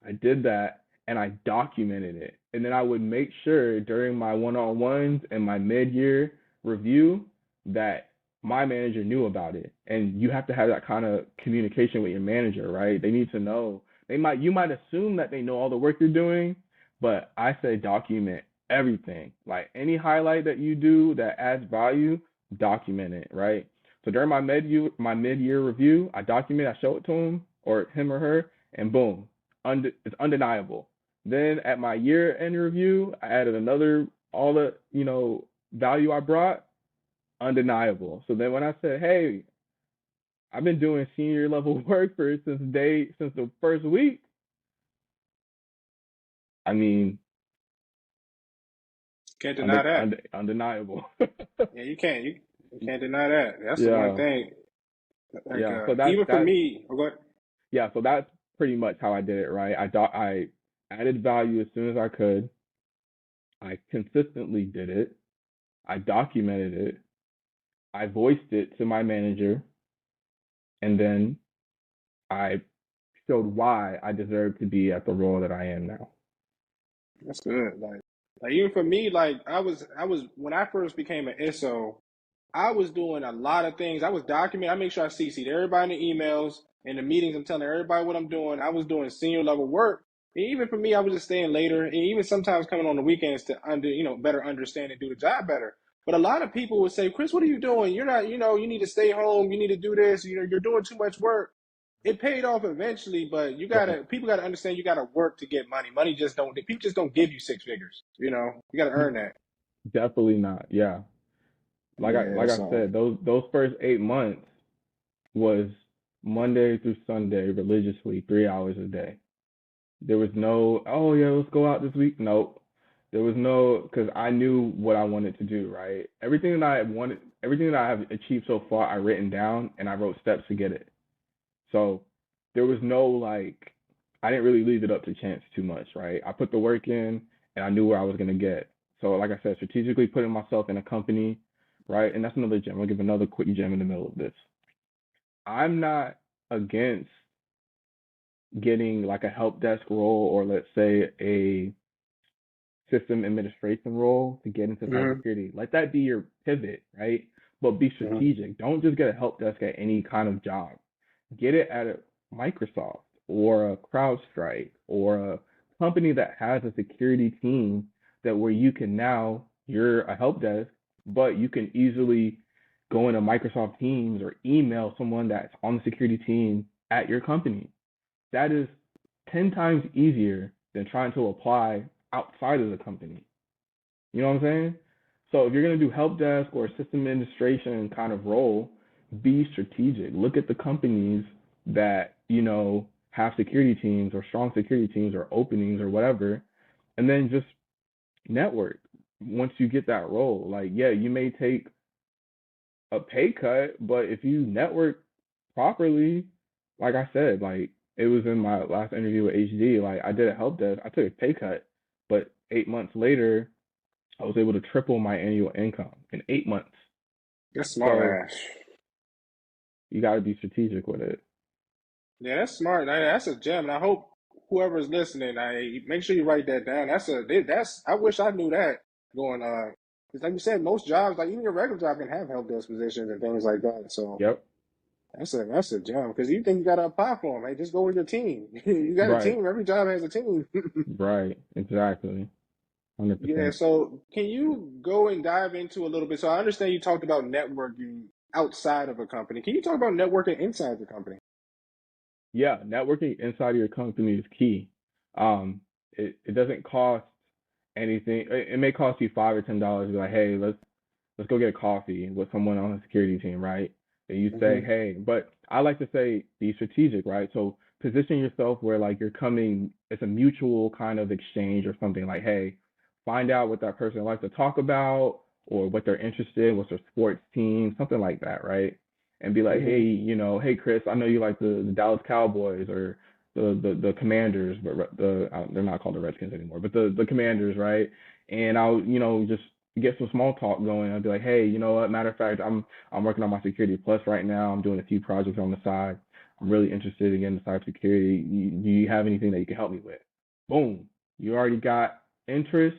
I did that and I documented it. And then I would make sure during my one-on-ones and my mid-year review that my manager knew about it. And you have to have that kind of communication with your manager, right? They need to know. You might assume that they know all the work you're doing, but I say document everything. Like any highlight that you do that adds value, document it, right? So during my mid-year review, I document, I show it to him or him or her, and boom, it's undeniable. Then at my year-end review, I added another all the value I brought, undeniable. So then when I said, hey, I've been doing senior level work since the first week, I mean, Can't deny that. undeniable. Yeah, you can't. You can't deny that. That's the one Yeah, thing. Like yeah. So even for that me, oh, go ahead. yeah. So that's pretty much how I did it, right? I added value as soon as I could. I consistently did it. I documented it. I voiced it to my manager, and then I showed why I deserve to be at the role that I am now. That's good. Like even for me, like I was when I first became an ISO, I was doing a lot of things. I was documenting. I make sure I CC'd everybody in the emails and the meetings. I'm telling everybody what I'm doing. I was doing senior level work. And even for me, I was just staying later and even sometimes coming on the weekends to better understand and do the job better. But a lot of people would say, Chris, what are you doing? You're not, you need to stay home. You need to do this. You're doing too much work. It paid off eventually, but Right. people gotta understand you gotta work to get money. People just don't give you six figures. You gotta earn that. Definitely not. Yeah. Yeah, Like I so said, those first 8 months was Monday through Sunday religiously 3 hours a day. There was no, oh yeah, let's go out this week. Nope. There was no, because I knew what I wanted to do, right? Everything that I have achieved so far, I written down and I wrote steps to get it. So there was no like, I didn't really leave it up to chance too much, right? I put the work in and I knew where I was going to get. So like I said, strategically putting myself in a company, right? And that's another gem. I'll give another quick gem in the middle of this. I'm not against getting like a help desk role or let's say a system administration role to get into hmm cybersecurity. Let that be your pivot, right? But be hmm strategic. Don't just get a help desk at any kind of job. Get it at a Microsoft or a CrowdStrike or a company that has a security team that where you can now you're a help desk, but you can easily go into Microsoft Teams or email someone that's on the security team at your company. That is 10 times easier than trying to apply outside of the company. You know what I'm saying? So if you're going to do help desk or system administration kind of role, be strategic. Look at the companies that, have security teams or strong security teams or openings or whatever, and then just network once you get that role. Like, yeah, you may take a pay cut, but if you network properly, like I said, like it was in my last interview with HD, like I did a help desk, I took a pay cut, but 8 months later, I was able to triple my annual income in 8 months. That's smart, So Ash. you got to be strategic with it. Yeah, that's smart. That's a gem, and I hope whoever's listening, make sure you write that down. That's I wish I knew that going. Because like you said, most jobs, like even your regular job, can have help desk positions and things like that. So Yep. that's a gem. Because you think you got to apply for them, hey, just go with your team. You got a Right. team. Every job has a team. Right. Exactly. Yeah. 100%. So can you go and dive into a little bit? So I understand you talked about networking outside of a company. Can you talk about networking inside the company? Yeah, networking inside of your company is key. It doesn't cost anything. It may cost you $5 or $10. Be like, hey, let's go get a coffee with someone on the security team, right? And you say, hmm hey, but I like to say be strategic, right? So position yourself where like you're coming, it's a mutual kind of exchange or something like, hey, find out what that person likes to talk about or what they're interested in, what's their sports team, something like that, right? And be like, hey, hmm hey Chris, I know you like the Dallas Cowboys or the Commanders, but they're not called the Redskins anymore, but the Commanders, right? And I'll just get some small talk going. I'd be like, hey, you know what? Matter of fact, I'm working on my Security Plus right now. I'm doing a few projects on the side. I'm really interested in getting into cybersecurity. Do you have anything that you can help me with? Boom. You already got interest.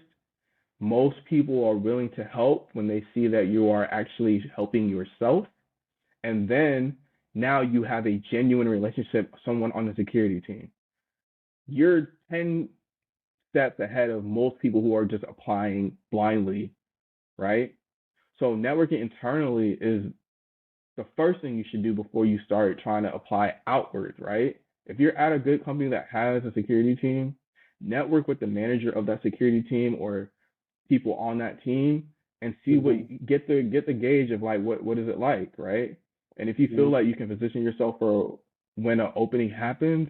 Most people are willing to help when they see that you are actually helping yourself. And then now you have a genuine relationship with someone on the security team. You're 10 steps ahead of most people who are just applying blindly, right? So networking internally is the first thing you should do before you start trying to apply outwards, right? If you're at a good company that has a security team, network with the manager of that security team or people on that team and see what get the gauge of like what is it like, right? And if you feel like you can position yourself for when an opening happens,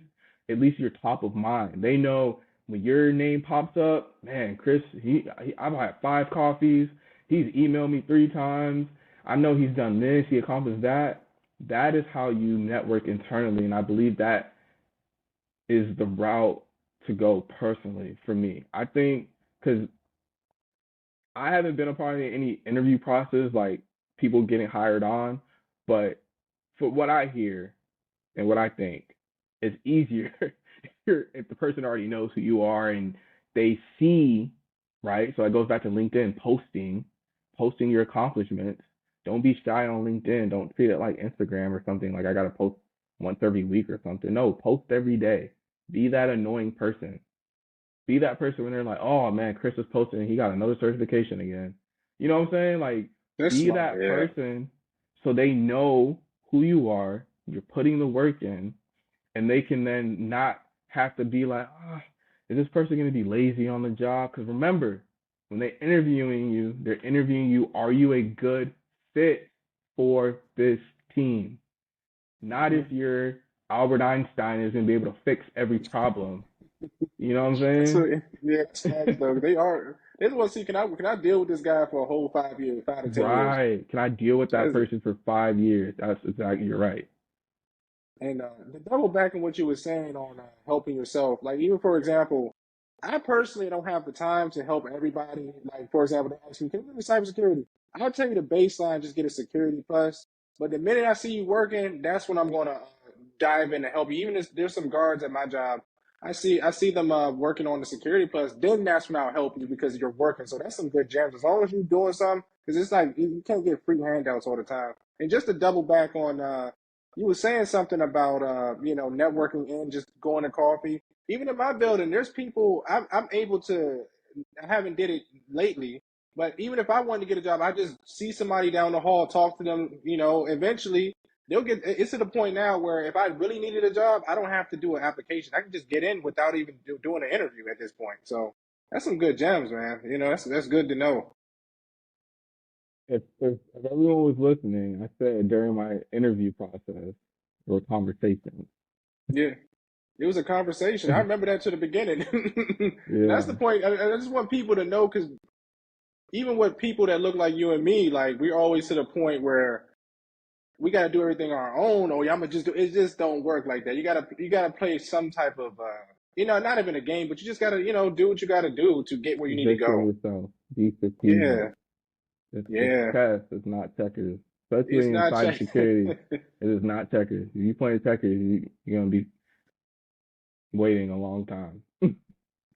at least you're top of mind. They know when your name pops up, man, Chris, I've had 5 coffees. He's emailed me 3 times. I know he's done this. He accomplished that. That is how you network internally, and I believe that is the route to go personally for me. I think because I haven't been a part of any interview process like people getting hired on, but for what I hear and what I think, it's easier if the person already knows who you are and they see, right? So it goes back to LinkedIn posting your accomplishments. Don't be shy on LinkedIn. Don't treat it like Instagram or something like I gotta post once every week or something. No, post every day. Be that annoying person. Be that person when they're like, oh man, Chris is posting and he got another certification again. You know what I'm saying? Like, That's be smart, that yeah. person so they know who you are, you're putting the work in, and they can then not have to be like, is this person going to be lazy on the job? Because remember, when they're interviewing you, are you a good fit for this team? Not if you're Albert Einstein is going to be able to fix every problem. You know what I'm So saying? yeah, it's facts though. They are. They just want to see can I deal with this guy for a whole 5 years, 5 to 10 years? Right. Can I deal with that That's, person for 5 years? That's exactly, you're right. and to double back on what you were saying on helping yourself, like even for example, I personally don't have the time to help everybody. Like for example, they ask me, "Can you give me cybersecurity?" I'll tell you the baseline, just get a security plus. But the minute I see you working, that's when I'm gonna dive in to help you. Even if there's some guards at my job, I see them working on the security plus. Then that's when I'll help you because you're working. So that's some good gems. As long as you're doing something, because it's like you can't get free handouts all the time. And just to double back on you were saying something about networking and just going to coffee. Even in my building, there's people I'm able to. I haven't did it lately, but even if I wanted to get a job, I just see somebody down the hall, talk to them. Eventually they'll get. It's to the point now where if I really needed a job, I don't have to do an application. I can just get in without even doing an interview at this point. So that's some good gems, man. That's good to know. If everyone was listening, I said during my interview process or conversation. Yeah. It was a conversation. I remember that to the beginning. And that's the Yeah, point. I just want people to know because even with people that look like you and me, like we're always to the point where we got to do everything on our own, or I'm gonna just do it. Just don't work like that. You gotta play some type of not even a game, but you just gotta do what you gotta do to get where you need to position go. yourself. Be strategic. Yeah, It's yeah. chess. It's not checkers. Especially It's in not check. cybersecurity, it is not checkers. If you play checkers, you're gonna be waiting a long time.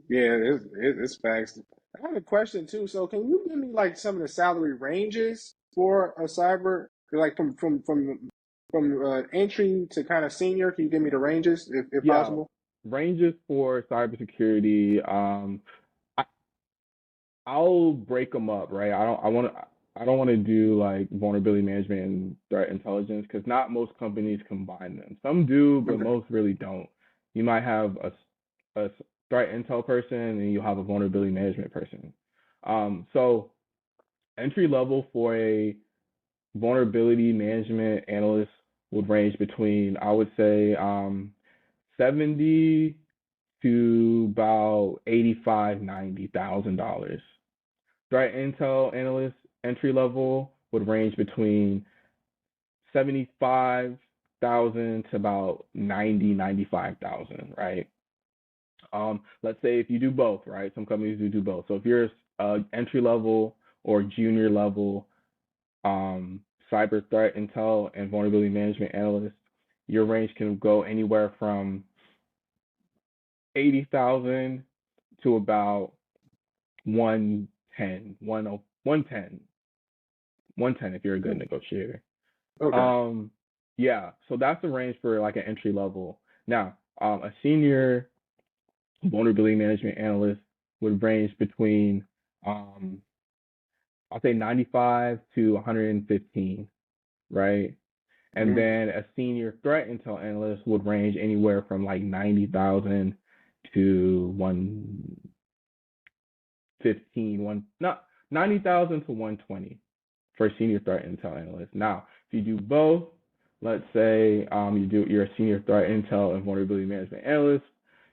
Yeah, it's facts. I have a question too. So, can you give me like some of the salary ranges for a cyber, like from entry to kind of senior? Can you give me the ranges if Yeah, possible? ranges for cybersecurity. I, I'll break them up, right? I don't want to do like vulnerability management and threat intelligence because not most companies combine them. Some do, but Okay. most really don't. You might have a threat intel person and you'll have a vulnerability management person. So entry level for a vulnerability management analyst would range between, I would say, 70 to about 85, $90,000. Threat intel analyst entry level would range between 75,000 to about 95,000, right? Let's say if you do both, right? Some companies do both. So if you're entry level or junior level cyber threat intel and vulnerability management analyst, your range can go anywhere from 80,000 to about 110, 110 if you're a good negotiator. Okay. Yeah, so that's the range for like an entry level. Now, a senior vulnerability management analyst would range between I'll say 95 to 115, right? And Mm-hmm. then a senior threat intel analyst would range anywhere from like 90,000 to 115, not 90,000 to 120 for a senior threat intel analyst. Now, if you do both, let's say you're a senior threat intel and vulnerability management analyst,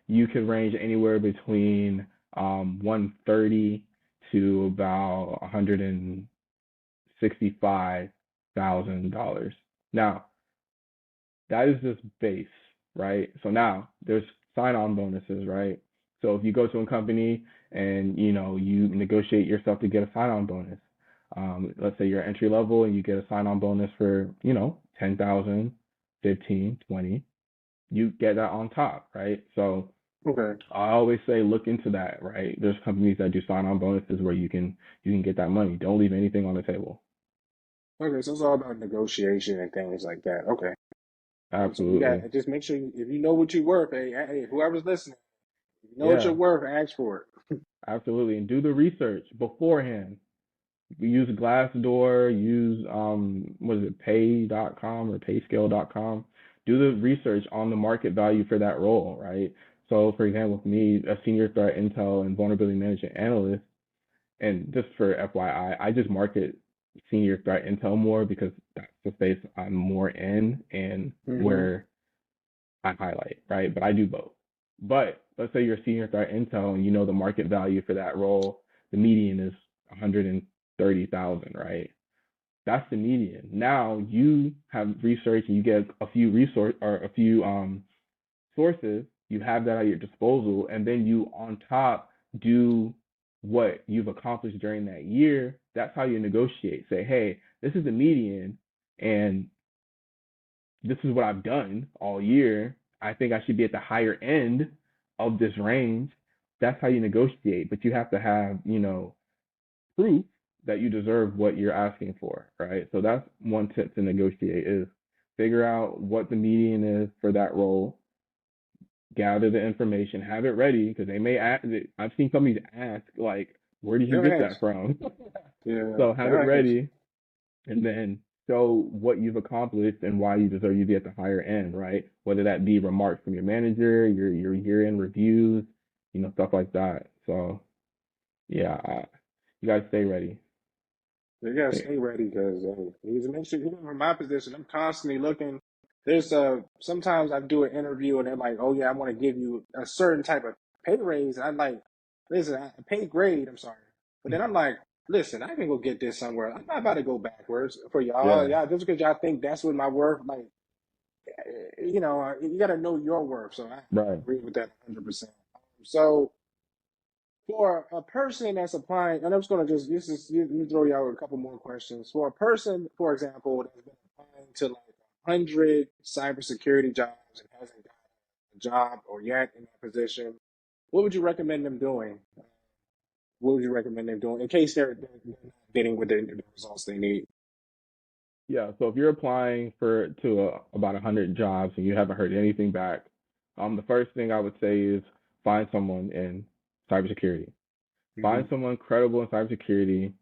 you can range anywhere between 130 to about $165,000. Now, that is just base, right? So now there's sign-on bonuses, right? So if you go to a company and you negotiate yourself to get a sign-on bonus, let's say you're entry level and you get a sign-on bonus for 10,000, 15, 20, you get that on top, right? So Okay. I always say look into that, right? There's companies that do sign-on bonuses where you can get that money. Don't leave anything on the table. Okay. So it's all about negotiation and things like that. Okay. So you got Absolutely. just make sure if you know what you're worth, hey, whoever's listening, if you know what you're Yeah, worth, ask for it. absolutely. And do the research beforehand. Use Glassdoor, use what is it, pay.com or payscale.com. Do the research on the market value for that role, right? So for example, with me, a senior threat intel and vulnerability management analyst, and just for FYI, I just market senior threat intel more because that's the space I'm more in and Mm-hmm. where I highlight, right? But I do both. But let's say you're a senior threat intel and you know the market value for that role, the median is 130,000, right? That's the median. Now you have research and you get a few sources, you have that at your disposal, and then you on top do what you've accomplished during that year. That's how you negotiate. Say, hey, this is the median, and this is what I've done all year. I think I should be at the higher end of this range. That's how you negotiate, but you have to have, proof that you deserve what you're asking for, right? So that's one tip to negotiate is figure out what the median is for that role, gather the information, have it ready because they may ask. I've seen companies ask like, "Where did you They'll get that ask. from?" Yeah, So have it they'll ask. ready, and then show what you've accomplished and why you deserve to be at the higher end, right? Whether that be remarks from your manager, your year-end reviews, stuff like that. So yeah, you guys stay ready. You gotta Stay, stay ready because you make sure even from my position, I'm constantly looking. There's sometimes I do an interview and they're like, "Oh yeah, I want to give you a certain type of pay raise." And I'm like, "Listen, pay grade. I'm sorry," but then I'm like, "Listen, I can go get this somewhere. I'm not about to go backwards for y'all. yeah, Y'all just because y'all think that's what my worth. Like, you gotta know your worth." So I right. agree with that 100%. So for a person that's applying, and I'm just going to just let me throw you out a couple more questions. For a person, for example, that's been applying to like 100 cybersecurity jobs and hasn't got a job or yet in that position, what would you recommend them doing? What would you recommend them doing in case they're not getting with the results they need? Yeah, so if you're applying to about 100 jobs and you haven't heard anything back, the first thing I would say is find someone in cybersecurity. Hmm. Find someone credible in cybersecurity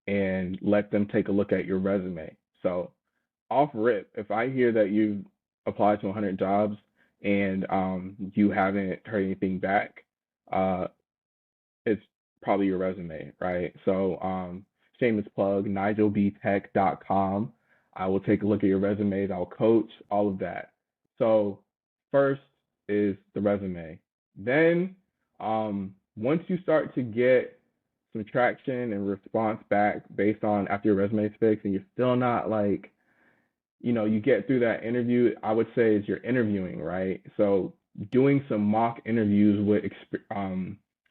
and let them take a look at your resume. So off rip, if I hear that you've applied to 100 jobs and you haven't heard anything back, uh, it's probably your resume, right? So shameless plug, nigelbtech.com. I will take a look at your resumes. I'll coach all of that. So first is the resume. Then once you start to get some traction and response back based on after your resume is fixed and you're still not like, you get through that interview, I would say is you're interviewing, right? So doing some mock interviews with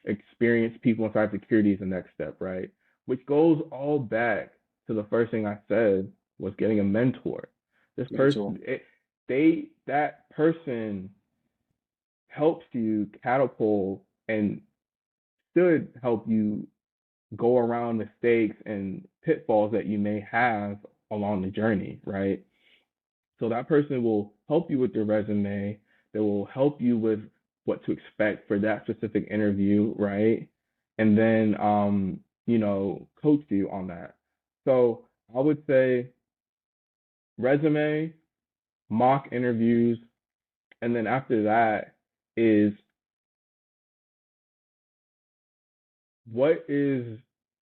experienced people in cybersecurity is the next step, right? which goes all back to the first thing I said was getting a mentor. This Mentor. person, that person helps you catapult and should help you go around mistakes and pitfalls that you may have along the journey, right? So that person will help you with your resume. They will help you with what to expect for that specific interview, right? And then, coach you on that. So I would say resume, mock interviews, and then after that is what is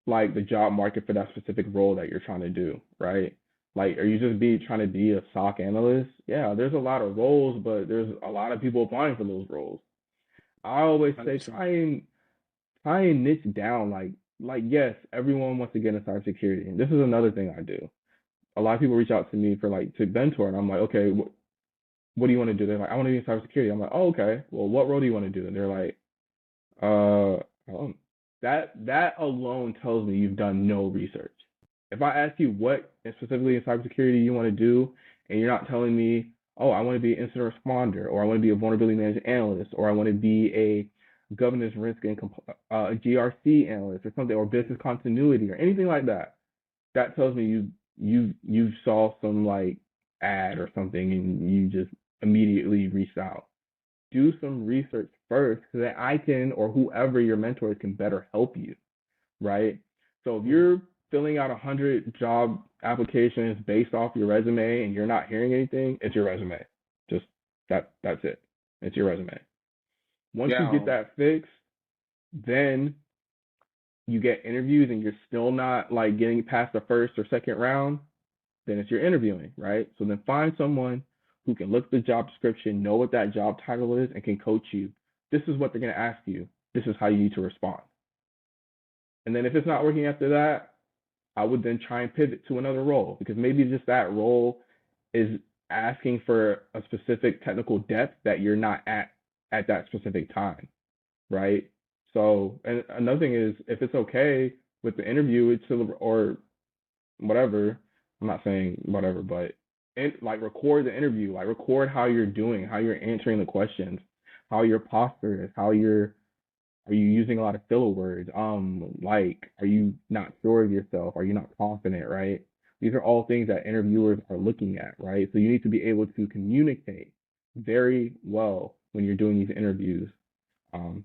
like the job market for that specific role that you're trying to do, right? Like, are you just trying to be a SOC analyst? Yeah, there's a lot of roles, but there's a lot of people applying for those roles. I always say 100%. try and niche down. Like yes, everyone wants to get into cybersecurity, and this is another thing I do. A lot of people reach out to me for like to mentor, and I'm like, okay, what do you want to do? They're like, I want to be in cybersecurity. I'm like, oh, okay. Well, what role do you want to do? And they're like, I don't, that alone tells me you've done no research. If I ask you what specifically in cybersecurity you want to do, and you're not telling me, oh, I want to be an incident responder, or I want to be a vulnerability management analyst, or I want to be a governance risk and GRC analyst, or something, or business continuity, or anything like that, that tells me you saw some like ad or something and you just immediately reached out. Do some research first so that I can, or whoever your mentor is, can better help you, right? So if Mhm. you're filling out 100 job applications based off your resume and you're not hearing anything, it's your resume. Just that's it. It's your resume. Once you Yeah. get that fixed, then you get interviews and you're still not like getting past the first or second round, then it's your interviewing, right? So then find someone who can look at the job description, know what that job title is, and can coach you. This is what they're going to ask you. This is how you need to respond. And then if it's not working after that, I would then try and pivot to another role, because maybe just that role is asking for a specific technical depth that you're not at that specific time, right? So, and another thing is, if it's okay with the interview, or whatever. I'm not saying whatever, but like record the interview, like record how you're doing, how you're answering the questions, how your posture is, are you using a lot of filler words? Like, are you not sure of yourself? Are you not confident, right? These are all things that interviewers are looking at, right? So you need to be able to communicate very well when you're doing these interviews.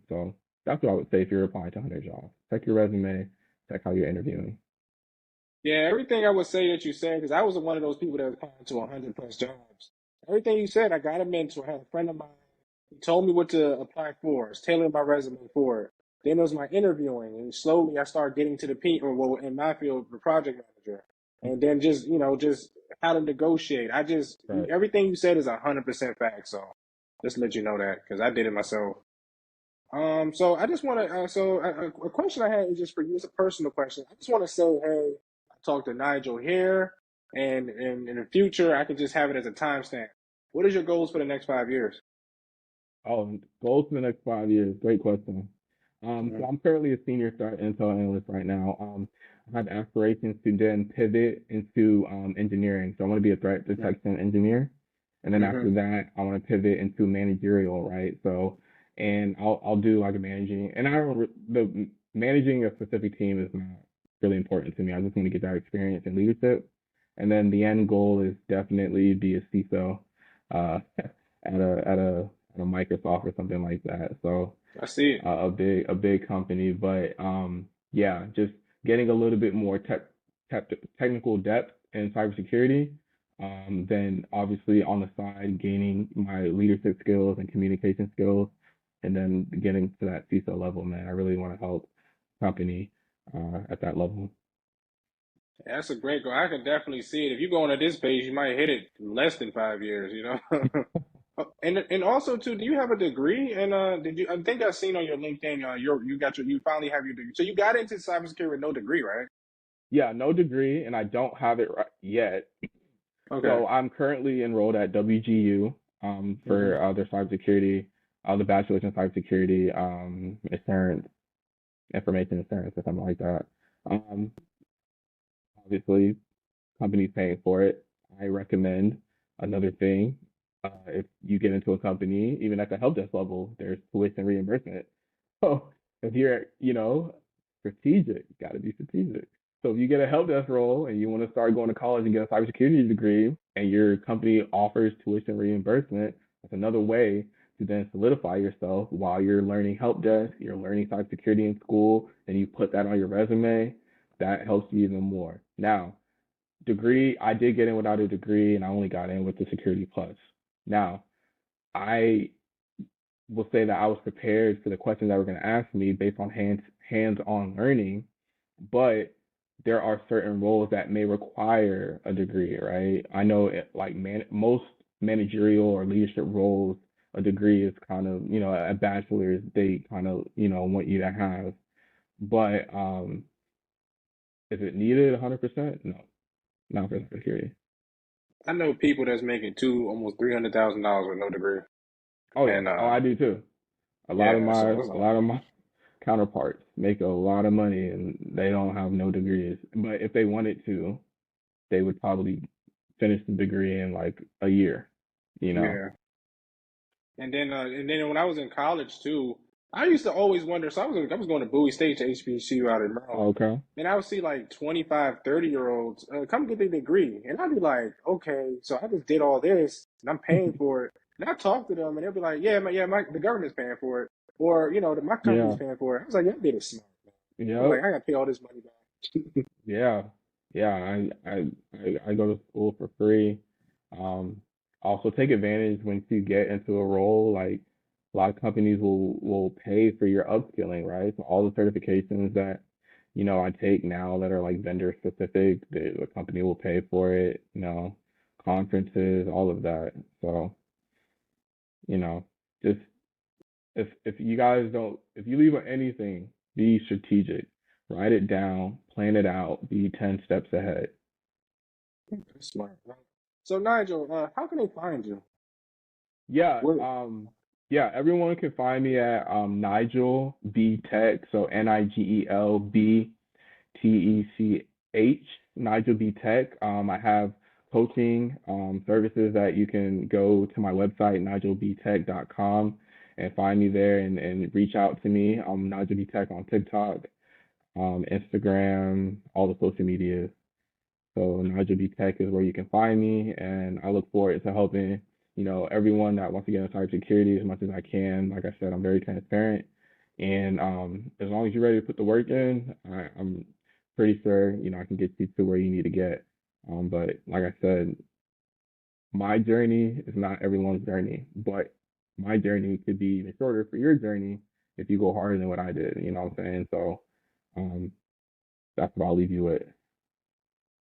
So that's what I would say if you're applying to 100 jobs. Check your resume, check how you're interviewing. Yeah, everything I would say that you said, because I was one of those people that was applying to 100 plus jobs. Everything you said, I got a mentor. I had a friend of mine. He told me what to apply for. It's tailored my resume for it. Then it was my interviewing, and slowly I started getting to the P, or well, in my field, the project manager, and then just just how to negotiate. Right. Everything you said is 100% fact. So just let you know that because I did it myself. So I just want to, a question I had is just for you. It's a personal question. I just want to say, hey, I talked to Nigel here, and in the future, I can just have it as a timestamp. What is your goals for the next 5 years? Oh, goals for the next 5 years. Great question. So Mhm. I'm currently a senior threat intel analyst right now. I have aspirations to then pivot into engineering. So I want to be a threat detection engineer, and then after Mhm. that, I want to pivot into managerial, right? So, and I'll do like a managing, and I don't the managing a specific team is not really important to me. I just want to get that experience in leadership, and then the end goal is definitely be a CISO, at a Microsoft or something like that. So I see it. a big company, but yeah, just getting a little bit more technical depth in cybersecurity. Then obviously on the side, gaining my leadership skills and communication skills, and then getting to that CISO level, man. I really want to help company at that level. That's a great goal. I can definitely see it. If you go on this page, you might hit it in less than 5 years. Oh, and also too, do you have a degree? And did you? I think I've seen on your LinkedIn, you finally have your degree. So you got into cybersecurity with no degree, right? Yeah, no degree, and I don't have it right yet. Okay. So I'm currently enrolled at WGU Hmm. for their cybersecurity, the bachelor's in cybersecurity, assurance, information assurance, or something like that. Um, Obviously, companies paying for it. I recommend another thing. If you get into a company, even at the help desk level, there's tuition reimbursement. So if you're, strategic, got to be strategic. So if you get a help desk role and you want to start going to college and get a cybersecurity degree, and your company offers tuition reimbursement, that's another way to then solidify yourself while you're learning help desk, you're learning cybersecurity in school, and you put that on your resume. That helps you even more. Now, degree, I did get in without a degree, and I only got in with the Security Plus. Now, I will say that I was prepared for the questions that were going to ask me based on hands-on learning, but there are certain roles that may require a degree, right? I know like most managerial or leadership roles, a degree is kind of, a bachelor's, they kind of, want you to have. But is it needed 100%? No, not for security. I know people that's making almost $300,000 with no degree, Oh yeah. and Oh, I do too. A lot of yeah, my so a it's like, lot of my counterparts make a lot of money and they don't have no degrees. But if they wanted to, they would probably finish the degree in like a year, you know? yeah. And then when I was in college too, I used to always wonder. So I was going to Bowie State to HBCU out in Maryland, Okay. and I would see like 25, 30 year olds come get their degree, and I'd be like, okay, so I just did all this, and I'm paying for it. And I talk to them, and they'll be like, the government's paying for it, or my company's Yeah. paying for it. I was like, y'all did it smart, man. I was like, Yep. I gotta pay all this money back. Yeah. Yeah. I go to school for free. Um, Also take advantage once you get into a role, like a lot of companies will pay for your upskilling, right? So all the certifications that, I take now that are like vendor specific, the company will pay for it, conferences, all of that. So, you know, just if you guys don't if you leave with anything, be strategic. Write it down, plan it out, be 10 steps ahead. That's smart. Right? So Nigel, how can they find you? Yeah, Where? yeah, everyone can find me at Nigel B Tech, so NigelBTech, Nigel B Tech. I have coaching services that you can go to my website, nigelbtech.com, and find me there and reach out to me. Nigel B Tech on TikTok, Instagram, all the social media. So Nigel B Tech is where you can find me, and I look forward to helping, everyone that wants to get into cybersecurity as much as I can. Like I said, I'm very transparent, and as long as you're ready to put the work in, I'm pretty sure, I can get you to where you need to get. But like I said, my journey is not everyone's journey, but my journey could be even shorter for your journey if you go harder than what I did. You know what I'm saying? So um, that's what I'll leave you with.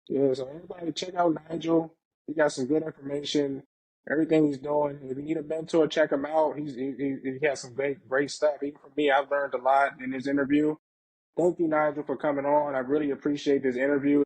Yeah, so everybody check out Nigel. He got some good information. Everything he's doing. If you need a mentor, check him out. He has some great stuff. Even for me, I've learned a lot in this interview. Thank you, Nigel, for coming on. I really appreciate this interview.